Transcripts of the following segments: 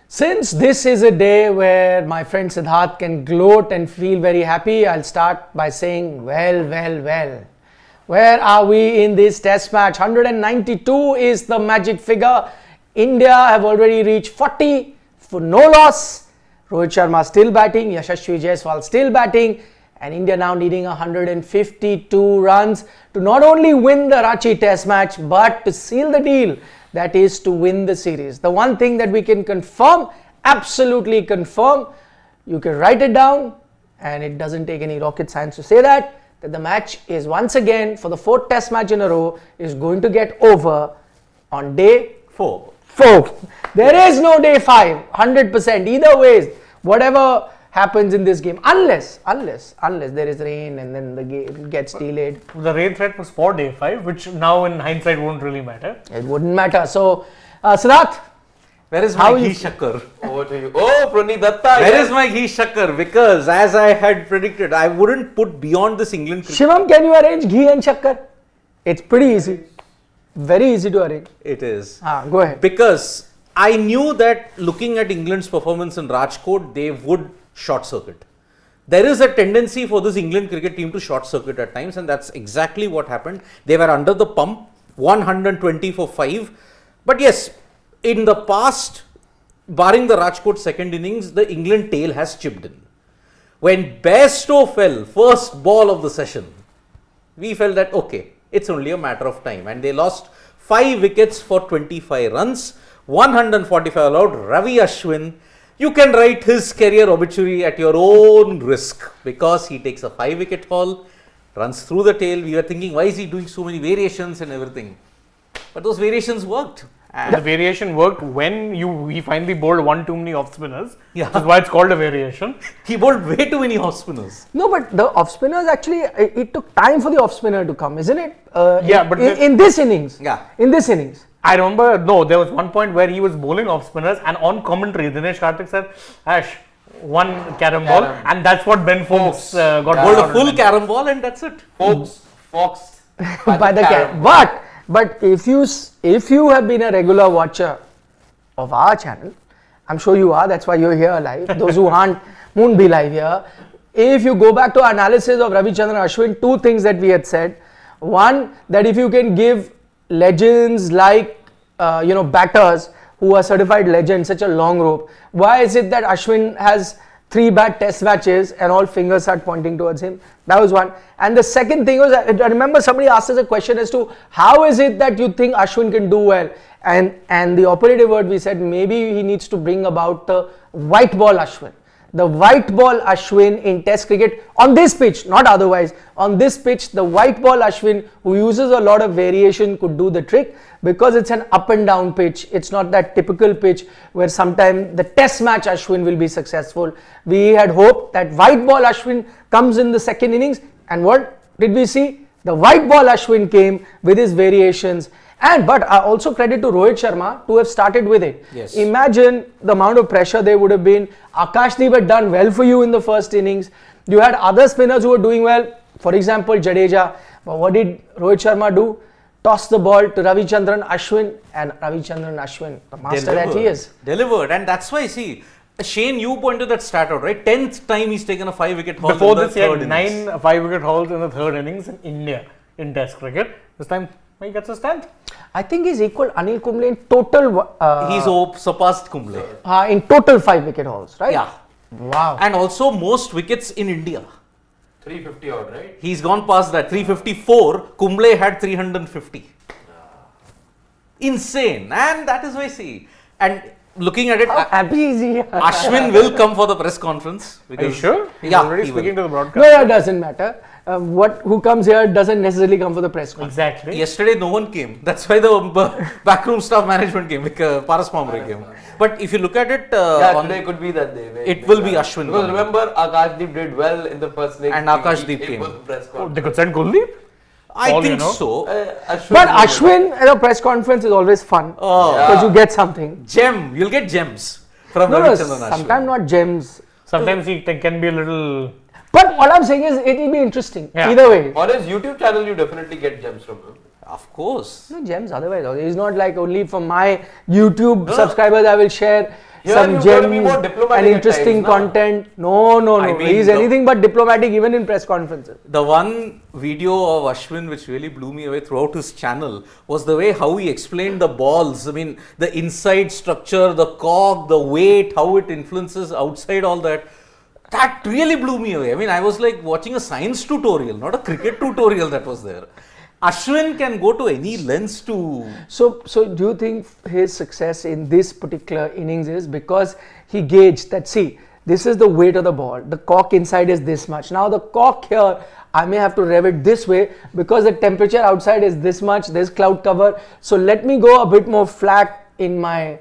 Since this is a day where my friend Siddharth can gloat and feel very happy, I'll start by saying, well. Where are we in this test match? 192 is the magic figure. India have already reached 40 for no loss. Rohit Sharma still batting, Yashasvi Jaiswal still batting, and India now needing 152 runs to not only win the Ranchi test match but to seal the deal. That is to win the series. The one thing that we can confirm, absolutely confirm, you can write it down, and it doesn't take any rocket science to say that the match is once again, for the 4th test match in a row, is going to get over on day 4. There is no day 5, 100%. Either ways, whatever happens in this game, unless there is rain and then the game gets delayed. The rain threat was for day 5, which now in hindsight won't really matter. It wouldn't matter. So, Siddharth, where is my ghee shakkar? Over to you. Oh, Praneeth Datta. Where is my ghee shakkar? Because as I had predicted, I wouldn't put beyond this England cricket. Shivam, can you arrange ghee and shakkar? It's pretty easy. Very easy to arrange. It is. Go ahead. Because I knew that looking at England's performance in Rajkot, they would short circuit. There is a tendency for this England cricket team to short circuit at times, and that's exactly what happened. They were under the pump, 120 for 5. But yes, in the past, barring the Rajkot second innings, the England tail has chipped in. When Bairstow fell, first ball of the session, we felt that okay, it's only a matter of time, and they lost 5 wickets for 25 runs, 145 allowed. Ravi Ashwin, you can write his career obituary at your own risk, because he takes a 5-wicket haul, runs through the tail. We were thinking, why is he doing so many variations and everything? But those variations worked. And the variation worked when he finally bowled one too many off spinners. Yeah. Which is why it's called a variation. He bowled way too many off spinners. No, but the off spinners actually, it took time for the off spinner to come, isn't it? But in this innings. Yeah. In this innings. I remember, no, there was one point where he was bowling off spinners, and on commentary, Dinesh Karthik said, Ash, one carom ball, and that's what Ben Fox got Bowled a full carom ball, and that's it. Fox by the carom. But if you have been a regular watcher of our channel, I'm sure you are, that's why you're here live. Those who won't be live here. If you go back to our analysis of Ravichandran Ashwin, 2 things that we had said. One, that if you can give legends like batters who are certified legends such a long rope, why is it that Ashwin has 3 bad test matches and all fingers start pointing towards him? That was one. And the second thing was, I remember somebody asked us a question as to how is it that you think Ashwin can do well, and the operative word we said, maybe he needs to bring about the white ball Ashwin. The white ball Ashwin in test cricket on this pitch, not otherwise. On this pitch, the white ball Ashwin, who uses a lot of variation, could do the trick, because it's an up and down pitch. It's not that typical pitch where sometimes the test match Ashwin will be successful. We had hoped that white ball Ashwin comes in the second innings, and what did we see? The white ball Ashwin came with his variations. But also credit to Rohit Sharma to have started with it. Yes. Imagine the amount of pressure there would have been. Akashdeep had done well for you in the first innings. You had other spinners who were doing well. For example, Jadeja. But what did Rohit Sharma do? Toss the ball to Ravichandran Ashwin, and Ravichandran Ashwin, the master that he is. Delivered, and that's why, see, Shane, you pointed that stat out, right? 10th time he's taken a 5-wicket haul. Before this, he had 9 5-wicket hauls in the third innings in India in Test cricket. This time, he gets his 10th. I think he's equal Anil Kumble in total. He's surpassed Kumble. In total 5-wicket hauls, right? Yeah. Wow. And also most wickets in India. 350 odd, right? He's gone past that. 354. Kumble had 350. Insane. And that is why, see. And looking at it, happy is he? Ashwin will come for the press conference. Are you sure? He's Yeah, already he speaking will. to the broadcast. No, it doesn't matter. Who comes here doesn't necessarily come for the press conference. Exactly. Yesterday, no one came. That's why the backroom staff management came. Paras Pamre came. But if you look at it, today could be that day. It will be Ashwin. Because remember, Akashdeep did well in the first leg. And Akashdeep came. Was press conference. They could send Kuldeep? I think so. But Ashwin at a press conference is always fun. Because you get something. You'll get gems from No, Ravichandran Ashwin. sometimes not gems. Sometimes he can be a little... But what I'm saying is, it will be interesting. Yeah. Either way. On his YouTube channel, you definitely get gems from him. Of course. No gems otherwise. It's not like only for my YouTube subscribers I will share Here some you've got to be more gems diplomatic and at interesting times, na? content. No. I mean, He's the- anything but diplomatic even in press conferences. The one video of Ashwin which really blew me away throughout his channel was the way how he explained the balls. I mean, the inside structure, the cork, the weight, how it influences outside, all that. That really blew me away. I mean, I was like watching a science tutorial, not a cricket tutorial that was there. Ashwin can go to any lengths to... So do you think his success in this particular innings is because he gauged that, see, this is the weight of the ball, the cork inside is this much. Now the cork here, I may have to rev it this way because the temperature outside is this much, there's cloud cover. So let me go a bit more flat in my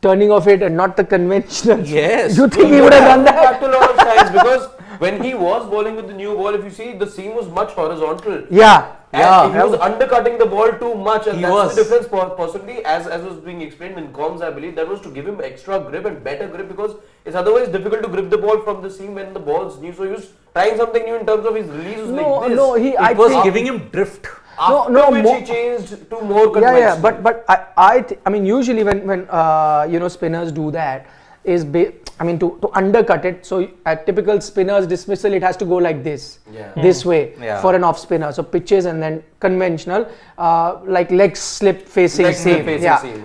turning of it and not the conventional. Yes. Do you think he would have done that? Back to a lot of times because when he was bowling with the new ball, if you see, the seam was much horizontal. Yeah. And he was undercutting the ball too much, and He that's was. the difference. Possibly, as was being explained in comms, I believe that was to give him extra grip and better grip because it's otherwise difficult to grip the ball from the seam when the ball's new. So he was trying something new in terms of his release. Was like this. It was giving him drift. After which he changed to more conventional. Yeah, but I mean usually when spinners do that is to undercut it. So at typical spinner's dismissal, it has to go like this, this way for an off spinner. So pitches and then conventional, like leg slip facing seam.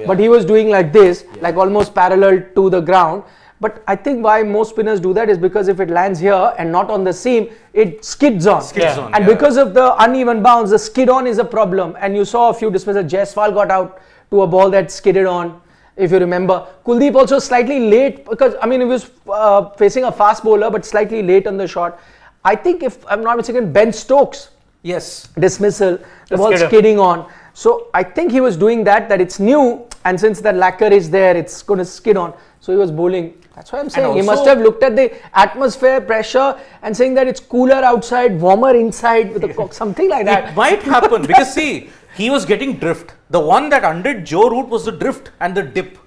But he was doing like this, like almost parallel to the ground. But I think why most spinners do that is because if it lands here and not on the seam, it skids on. And because of the uneven bounce, the skid on is a problem. And you saw a few dismissals. Jaiswal got out to a ball that skidded on, if you remember. Kuldeep also slightly late because, I mean, he was facing a fast bowler, but slightly late on the shot. I think if I'm not mistaken, Ben Stokes. Yes. Dismissal, the ball skidding on. So I think he was doing that it's new, and since the lacquer is there, it's going to skid on. So he was bowling. That's why I'm saying he must have looked at the atmosphere, pressure, and saying that it's cooler outside, warmer inside with a something like that. It might happen because see, he was getting drift. The one that undid Joe Root was the drift and the dip.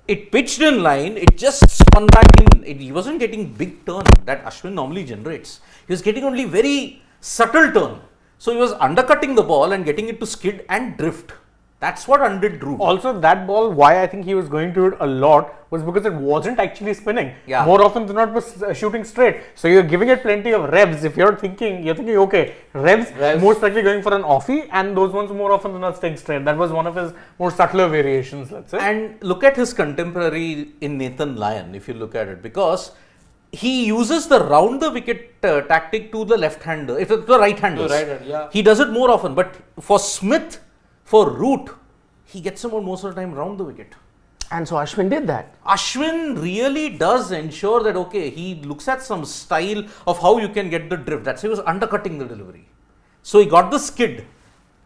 It pitched in line, it just spun back in. He wasn't getting big turn that Ashwin normally generates. He was getting only very subtle turn. So he was undercutting the ball and getting it to skid and drift. That's what undid Dhruv. Also, that ball, why I think he was going to it a lot was because it wasn't actually spinning. Yeah. More often than not, it was shooting straight. So you're giving it plenty of revs. If you're thinking, okay, revs most likely going for an offie, and those ones more often than not staying straight. That was one of his more subtler variations, let's say. And look at his contemporary in Nathan Lyon, if you look at it, because he uses the round the wicket tactic to the left-hander, if it's the right-hander. He does it more often, but for Smith, for Root, he gets him on most of the time round the wicket. And so Ashwin did that. Ashwin really does ensure that, okay, he looks at some style of how you can get the drift. That's why he was undercutting the delivery. So he got the skid.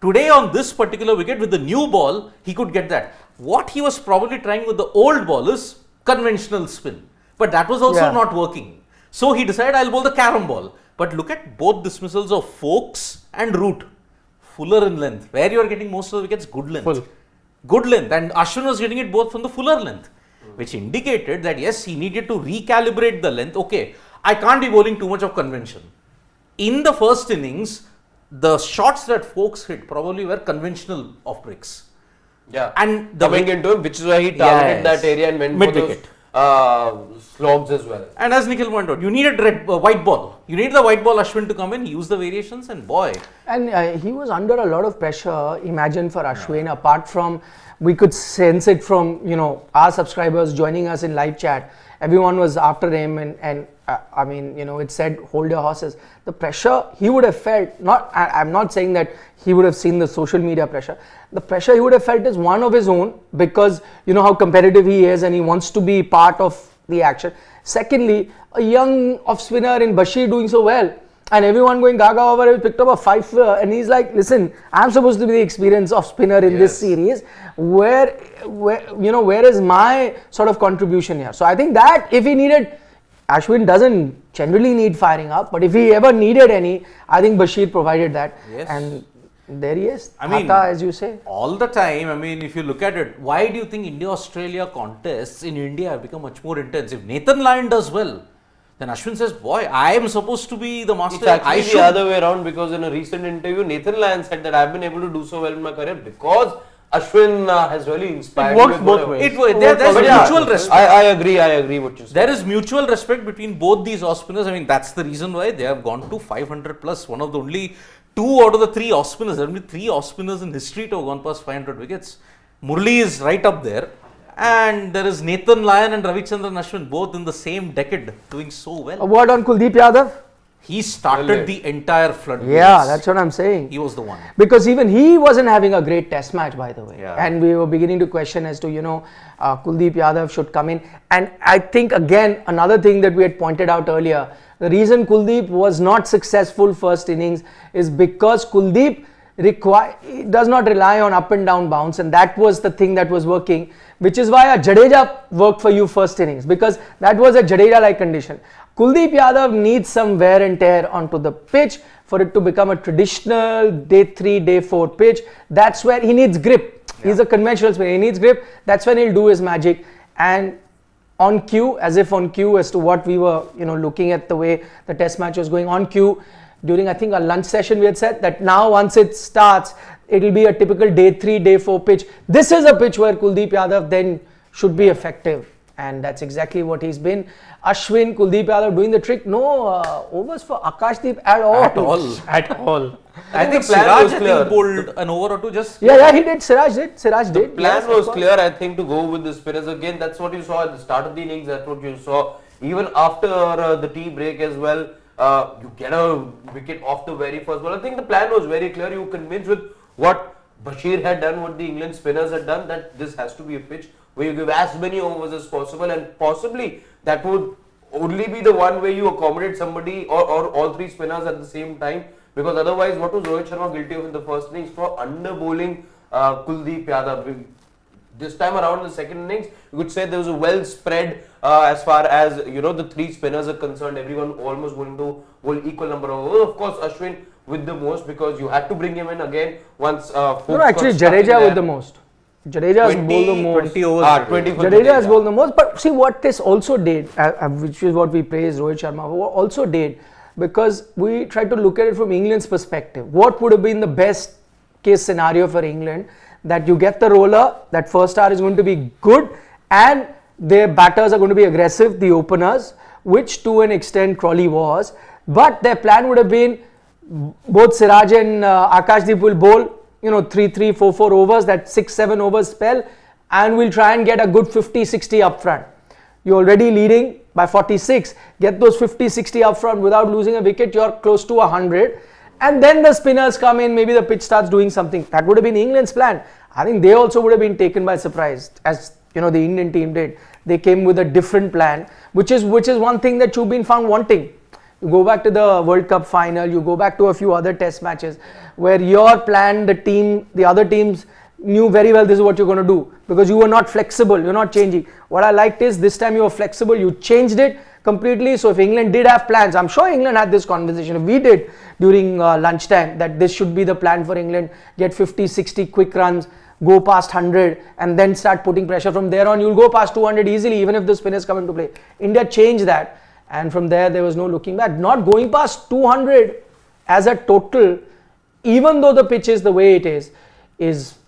Today on this particular wicket with the new ball, he could get that. What he was probably trying with the old ball is conventional spin. But that was also not working. So he decided, I'll bowl the carom ball. But look at both dismissals of Foakes and Root. Fuller in length. Where you are getting most of the wickets, good length. Good length. And Ashwin was getting it both from the fuller length. Which indicated that yes, he needed to recalibrate the length. Okay, I can't be bowling too much of convention. In the first innings, the shots that Foakes hit probably were conventional off breaks. Yeah. And the coming into him, which is why he targeted that area and went for those slogs as well. And as Nikhil pointed out, you needed white ball. You need the white ball Ashwin to come in, use the variations, and boy. And he was under a lot of pressure, imagine, for Ashwin, apart from, we could sense it from, our subscribers joining us in live chat. Everyone was after him and I mean, it said, hold your horses. The pressure he would have felt, I'm not saying that he would have seen the social media pressure. The pressure he would have felt is one of his own because you know how competitive he is and he wants to be part of the action. Secondly, a young off spinner in Bashir doing so well and everyone going gaga over, he picked up a 5 and he's like, listen, I'm supposed to be the experienced off spinner in this series. Where is my sort of contribution here? So I think that if he needed, Ashwin doesn't generally need firing up, but if he ever needed any, I think Bashir provided that. And there he is. I mean, Thata, as you say. All the time, I mean, if you look at it, why do you think India-Australia contests in India have become much more intense? If Nathan Lyon does well, then Ashwin says, boy, I am supposed to be the master. It's actually the other way around because in a recent interview, Nathan Lyon said that I've been able to do so well in my career because Ashwin has really inspired. It works both ways. There's mutual respect. I agree what you said. There is mutual respect between both these off spinners. I mean, that's the reason why they have gone to 500 plus. One of the only 2 out of the 3 off spinners. There are only 3 off spinners in history to have gone past 500 wickets. Murli is right up there. And there is Nathan Lyon and Ravichandran Ashwin, both in the same decade, doing so well. A word on Kuldeep Yadav? He started the entire flood. Yeah, that's what I'm saying. He was the one. Because even he wasn't having a great test match, by the way. Yeah. And we were beginning to question as to, Kuldeep Yadav should come in. And I think, again, another thing that we had pointed out earlier, the reason Kuldeep was not successful first innings is because Kuldeep does not rely on up and down bounce, and that was the thing that was working, which is why a Jadeja worked for you first innings, because that was a Jadeja-like condition. Kuldeep Yadav needs some wear and tear onto the pitch for it to become a traditional day 3, day 4 pitch. That's where he needs grip. Yeah. He's a conventional spinner. He needs grip. That's when he'll do his magic. And on cue, as to what we were, looking at the way the test match was going on cue. During, I think, a lunch session, we had said that now once it starts, it will be a typical day 3, day 4 pitch. This is a pitch where Kuldeep Yadav then should be effective. And that's exactly what he's been. Ashwin, Kuldeep Yadav doing the trick. No overs for Akashdeep at all. At all. I think the plan Siraj was clear. bowled an over or two just. Yeah, he did. Siraj did. The plan was clear, I think, to go with the spinners. Again, that's what you saw at the start of the innings. That's what you saw even after the tea break as well. You get a wicket off the very first ball. I think the plan was very clear. You were convinced with what Bashir had done, what the England spinners had done, that this has to be a pitch where you give as many overs as possible, and possibly that would only be the one where you accommodate somebody or all 3 spinners at the same time, because otherwise what was Rohit Sharma guilty of in the first innings? For under bowling Kuldeep Yadav. This time around in the second innings, you could say there was a well spread as far as the 3 spinners are concerned. Everyone almost going to bowl equal number of overs. Of course, Ashwin with the most, because you had to bring him in again once. Actually, Jadeja with the most. Jadeja has bowled the most. 20 overs. 20 for Jadeja has bowled the most. But see what this also did, which is what we praised Rohit Sharma also did, because we tried to look at it from England's perspective. What would have been the best case scenario for England? That you get the roller, that first hour is going to be good, and their batters are going to be aggressive, the openers, which to an extent Crawley was. But their plan would have been both Siraj and Akashdeep will bowl 3-3, 4-4 overs, that 6-7 overs spell, and we'll try and get a good 50-60 up front. You're already leading by 46. Get those 50-60 up front without losing a wicket, you're close to 100. And then the spinners come in, maybe the pitch starts doing something. That would have been England's plan. I think they also would have been taken by surprise, as the Indian team did. They came with a different plan, which is one thing that you've been found wanting. You go back to the World Cup final, you go back to a few other test matches where your plan, the other teams knew very well this is what you're going to do, because you were not flexible, you're not changing. What I liked is this time you were flexible, you changed it completely. So if England did have plans, I'm sure England had this conversation, if we did during lunchtime, that this should be the plan for England, get 50-60 quick runs, go past 100 and then start putting pressure. From there on, you'll go past 200 easily, even if the spinners come into play. India changed that, and from there was no looking back. Not going past 200 as a total, even though the pitch is the way it is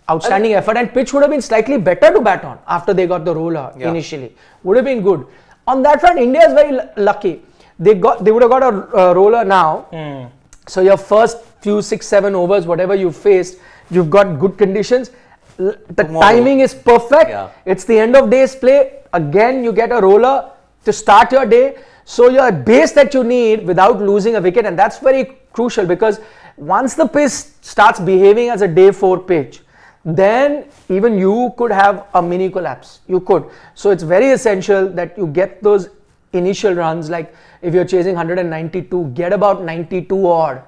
outstanding effort, and pitch would have been slightly better to bat on after they got the roller initially. Would have been good. On that front, India is very lucky. They would have got a roller now. So your first few 6-7 overs, whatever you faced, you've got good conditions. The timing is perfect. It's the end of day's play. Again, you get a roller to start your day. So your base that you need without losing a wicket, and that's very crucial, because once the pitch starts behaving as a day 4 pitch, then even you could have a mini collapse. You could. So it's very essential that you get those initial runs. Like if you're chasing 192, get about 92 odd.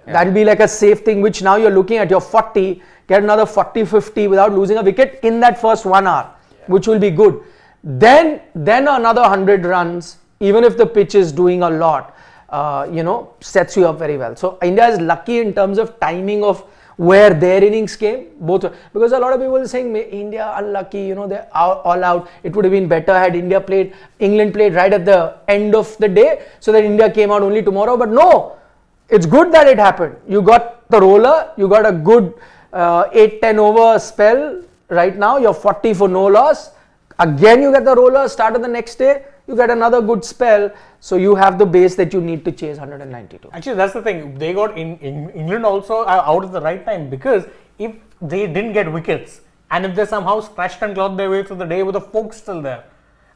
That'll be like a safe thing, which now you're looking at your 40, get another 40-50 without losing a wicket in that first 1 hour, which will be good. Then another 100 runs, even if the pitch is doing a lot, sets you up very well. So India is lucky in terms of timing of where their innings came, both, because a lot of people are saying India unlucky, they're all out. It would have been better had England played right at the end of the day, so that India came out only tomorrow. But no, it's good that it happened. You got the roller, you got a good 8-10 over spell. Right now, you're 40 for no loss. Again, you get the roller. Start of the next day, you get another good spell. So you have the base that you need to chase 192. Actually, that's the thing. They got in England also out at the right time, because if they didn't get wickets and if they somehow scratched and clawed their way through the day with a Fox still there.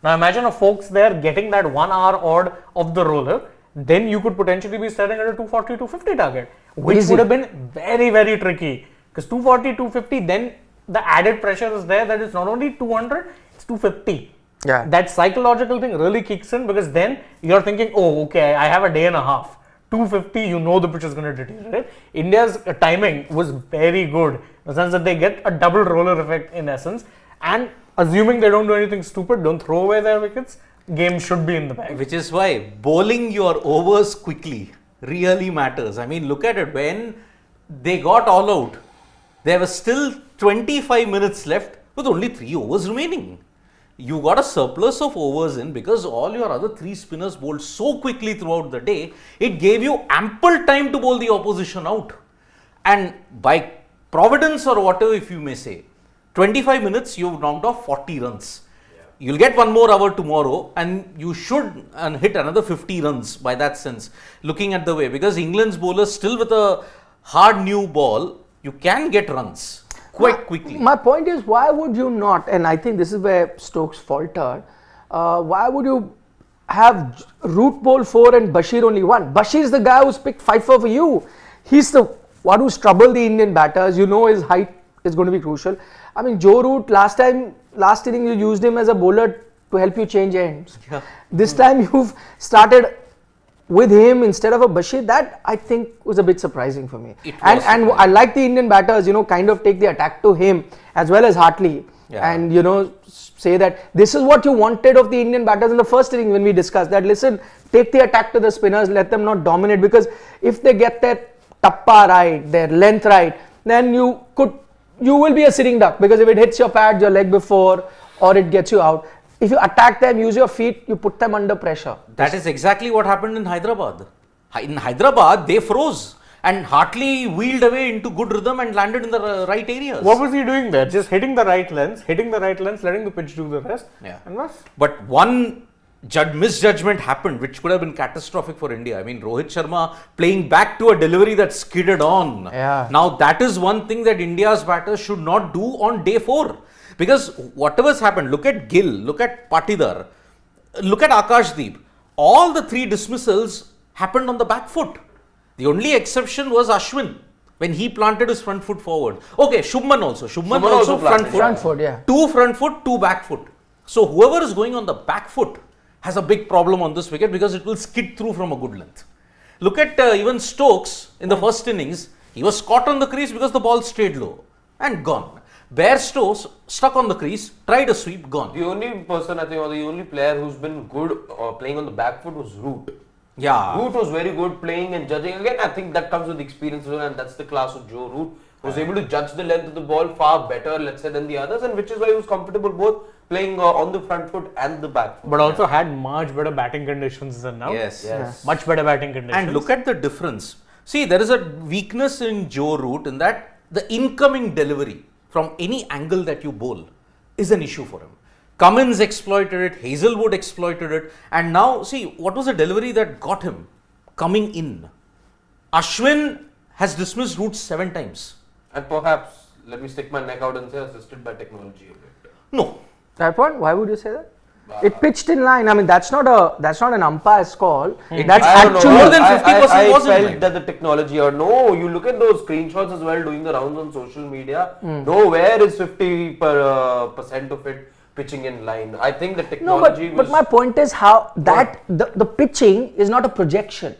Now imagine a Fox there getting that 1 hour odd of the roller, then you could potentially be staring at a 240, 250 target, which Easy. would have been very, very tricky. Because 240, 250, then the added pressure is there that it's not only 200, it's 250. Yeah. That psychological thing really kicks in, because then you're thinking, oh, okay, I have a day and a half. 250, you know the pitch is going to deteriorate. India's timing was very good in the sense that they get a double roller effect in essence, and assuming they don't do anything stupid, don't throw away their wickets, game should be in the bag. Which is why bowling your overs quickly really matters. I mean, look at it. When they got all out, there was still 25 minutes left with only 3 overs remaining. You got a surplus of overs in because all your other 3 spinners bowled so quickly throughout the day, it gave you ample time to bowl the opposition out. And by providence or whatever, if you may say, 25 minutes you've knocked off 40 runs. You'll get 1 more hour tomorrow and you should hit another 50 runs by that sense, looking at the way, because England's bowlers still with a hard new ball, you can get runs quite quickly. My point is, why would you not, and I think this is where Stokes faltered, why would you have Root bowl 4 and Bashir only 1? Bashir is the guy who's picked 5 for you. He's the one who's troubled the Indian batters. You know his height is going to be crucial. I mean, Joe Root, last inning you used him as a bowler to help you change ends. Yeah. This time you've started with him instead of a Bashir. That I think was a bit surprising for me. And I like the Indian batters, kind of take the attack to him as well as Hartley. Yeah. And say that this is what you wanted of the Indian batters in the first inning when we discussed that. Listen, take the attack to the spinners, let them not dominate, because if they get their tappa right, their length right, then you will be a sitting duck, because if it hits your pad, your leg before, or it gets you out. If you attack them, use your feet, you put them under pressure. That is exactly what happened in Hyderabad. In Hyderabad, they froze and Hartley wheeled away into good rhythm and landed in the right areas. What was he doing there? Just hitting the right lens, letting the pitch do the rest. Yeah. And was But one misjudgment happened which could have been catastrophic for India. I mean, Rohit Sharma playing back to a delivery that skidded on. Yeah. Now that is one thing that India's batters should not do on day 4. Because whatever's happened, look at Gill, look at Patidar, look at Akashdeep. All the 3 dismissals happened on the back foot. The only exception was Ashwin when he planted his front foot forward. Okay, Shubman also. Shubman also front foot. Front foot, yeah. 2 front foot, 2 back foot. So whoever is going on the back foot has a big problem on this wicket because it will skid through from a good length. Look at even Stokes in the first innings. He was caught on the crease because the ball stayed low and gone. Bare Stokes stuck on the crease, tried a sweep, gone. The only person I think, or the only player who's been good playing on the back foot was Root. Yeah. Root was very good playing and judging. Again, I think that comes with experience as well, and that's the class of Joe Root. Was able to judge the length of the ball far better, let's say, than the others, and which is why he was comfortable both playing on the front foot and the back foot. but also had much better batting conditions than now. Yes. Much better batting conditions. And look at the difference. See, there is a weakness in Joe Root in that the incoming delivery from any angle that you bowl is an issue for him. Cummins exploited it, Hazelwood exploited it, and now see what was the delivery that got him coming in. Ashwin has dismissed Root 7 times. And perhaps, let me stick my neck out and say, assisted by technology a bit. No. That point? Why would you say that? It pitched in line. I mean, that's not an umpire's call. That's I don't know. actually More than 50% I was in felt line. that the technology, or no, you look at those screenshots as well doing the rounds on social media. Nowhere is 50% of it pitching in line. I think the No, technology but my point is how that the pitching is not a projection.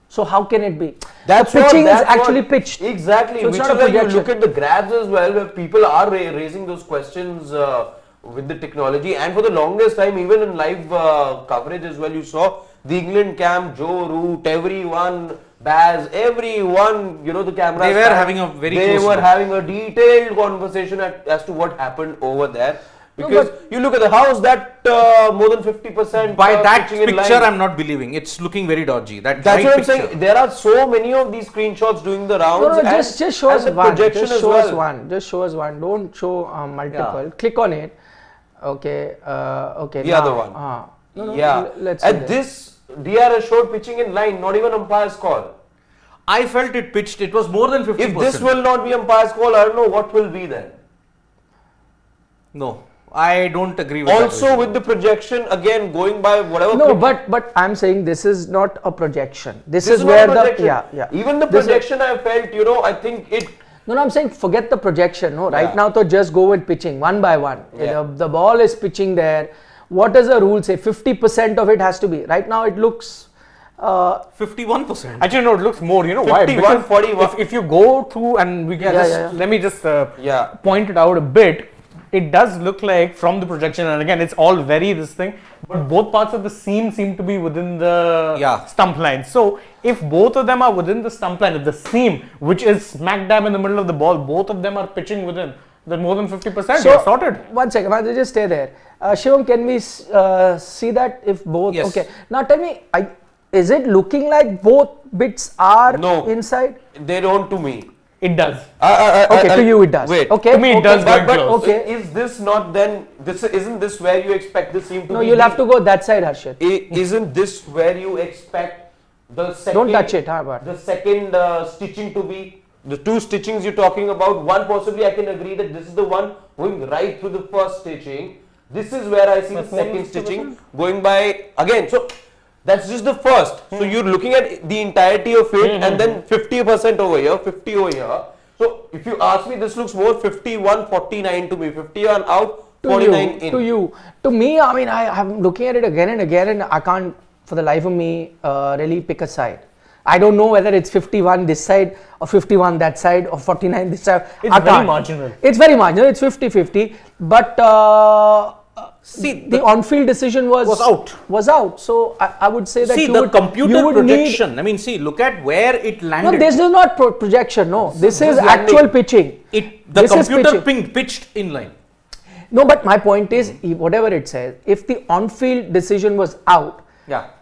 So how can it be? The pitching is actually pitched. Exactly. So it's which not is a why you projection. look at the grabs as well, where people are raising those questions with the technology. And for the longest time, even in live coverage as well, you saw the England camp, Joe Root, everyone, Baz, everyone, the camera. They were having a very They close were look. having a detailed conversation as to what happened over there. Because you look at how is that more than 50%? By that pitching in picture, line? I'm not believing. It's looking very dodgy. That's That's right what I'm picture. saying. There are so many of these screenshots doing the rounds. No, just show us the one. projection Just as show well. us one. Just show us one. Don't show multiple. Click on it. Okay. Okay. The now, other one. No, Yeah. Let's At this, DRS showed pitching in line, not even umpire's call. I felt it pitched. It was more than 50%. If this will not be umpire's call, I don't know what will be then. No, I don't agree with that. Also, with the projection, again going by whatever. No, but I'm saying this is not a projection. This is not where a projection. yeah. Even the This is- projection, I felt, I think it. No, I'm saying forget the projection. No, right Yeah. now, to just go with pitching one by one. Yeah. The ball is pitching there. What does the rule say? 50% of it has to be. Right now, it looks. 51%. Actually, no, it looks more. You know why? 51, Because 41. if you go through and we can let me just point it out a bit. It does look like from the projection, and again, it's all very this thing, but both parts of the seam seem to be within the stump line. So if both of them are within the stump line, if the seam, which is smack dab in the middle of the ball, both of them are pitching within, then more than 50%, you're sorted. One second, I'll just stay there. Shivam, can we see that if both? Yes. Okay. Now tell me, is it looking like both bits are inside? They don't to me. It does. Okay, to you it does. Wait. Okay. To me it does But going close. Okay. is this not then? Isn't this where you expect the seam to be? No, you'll have to go that side, Harshit. Isn't this where you expect the second? Don't touch it, but the second stitching to be? The two stitchings you're talking about. One possibly I can agree that this is the one going right through the first stitching. This is where I see the second stitching going by again. So that's just the first. So you're looking at the entirety of it and then 50% over here, 50 over here. So if you ask me, this looks more 51, 49 to me. 51 out, 49 in. To me, I mean, I'm looking at it again and again, and I can't, for the life of me, really pick a side. I don't know whether it's 51 this side or 51 that side or 49 this side. It's very marginal. It's very marginal. It's 50-50. But see, the on-field decision was out. Was out. So I would say that the computer projection. I mean, see, look at where it landed. No, this is not projection. No, this is actual pitching. The computer pitched in line. No, but my point is, whatever it says, if the on-field decision was out,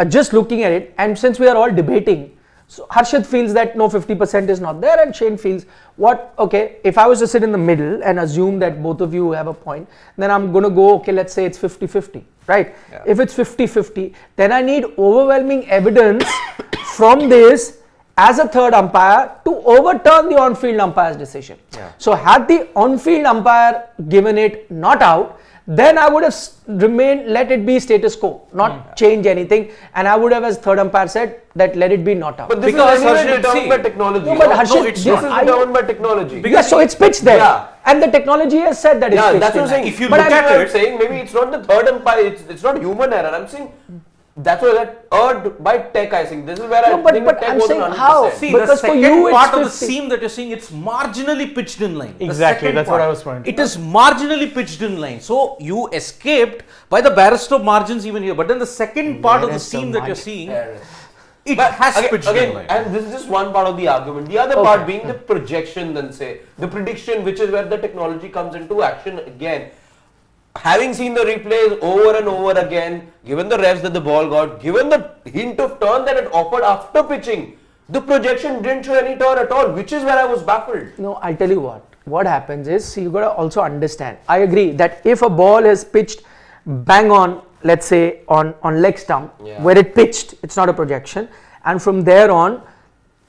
just looking at it, and since we are all debating, so Harshit feels that no, 50% is not there, and Shane feels okay, if I was to sit in the middle and assume that both of you have a point, then I'm going to go, okay, let's say it's 50-50, right? Yeah. If it's 50-50, then I need overwhelming evidence from this as a third umpire to overturn the on-field umpire's decision. Yeah. So had the on-field umpire given it not out, then I would have let it be status quo, not change anything, and I would have, as third umpire, said that let it be not out. But this is determined by technology. No, but Harshit, this is determined by technology. Because so it's pitched there, and the technology has said that it's pitched. That's what I'm saying. If you look at it, I'm saying maybe it's not the third umpire, it's not human error. I'm saying that's why that erred by tech. I think this is where I think but tech I'm wasn't saying 100%. how? See, because the for second you part of the it's seam that you're seeing, it's marginally pitched in line. Exactly, that's what I was pointing. It is marginally pitched in line. So you escaped by the barrister margins even here. But then the second part of the seam that you're seeing, it has pitched in line. And this is just one part of the argument. The other part being the projection, then say the prediction, which is where the technology comes into action again. Having seen the replays over and over again, given the revs that the ball got, given the hint of turn that it offered after pitching, the projection didn't show any turn at all, which is where I was baffled. No, I'll tell you what happens is, you got to also understand. I agree that if a ball is pitched bang on, let's say on leg stump, where it pitched, it's not a projection, and from there on,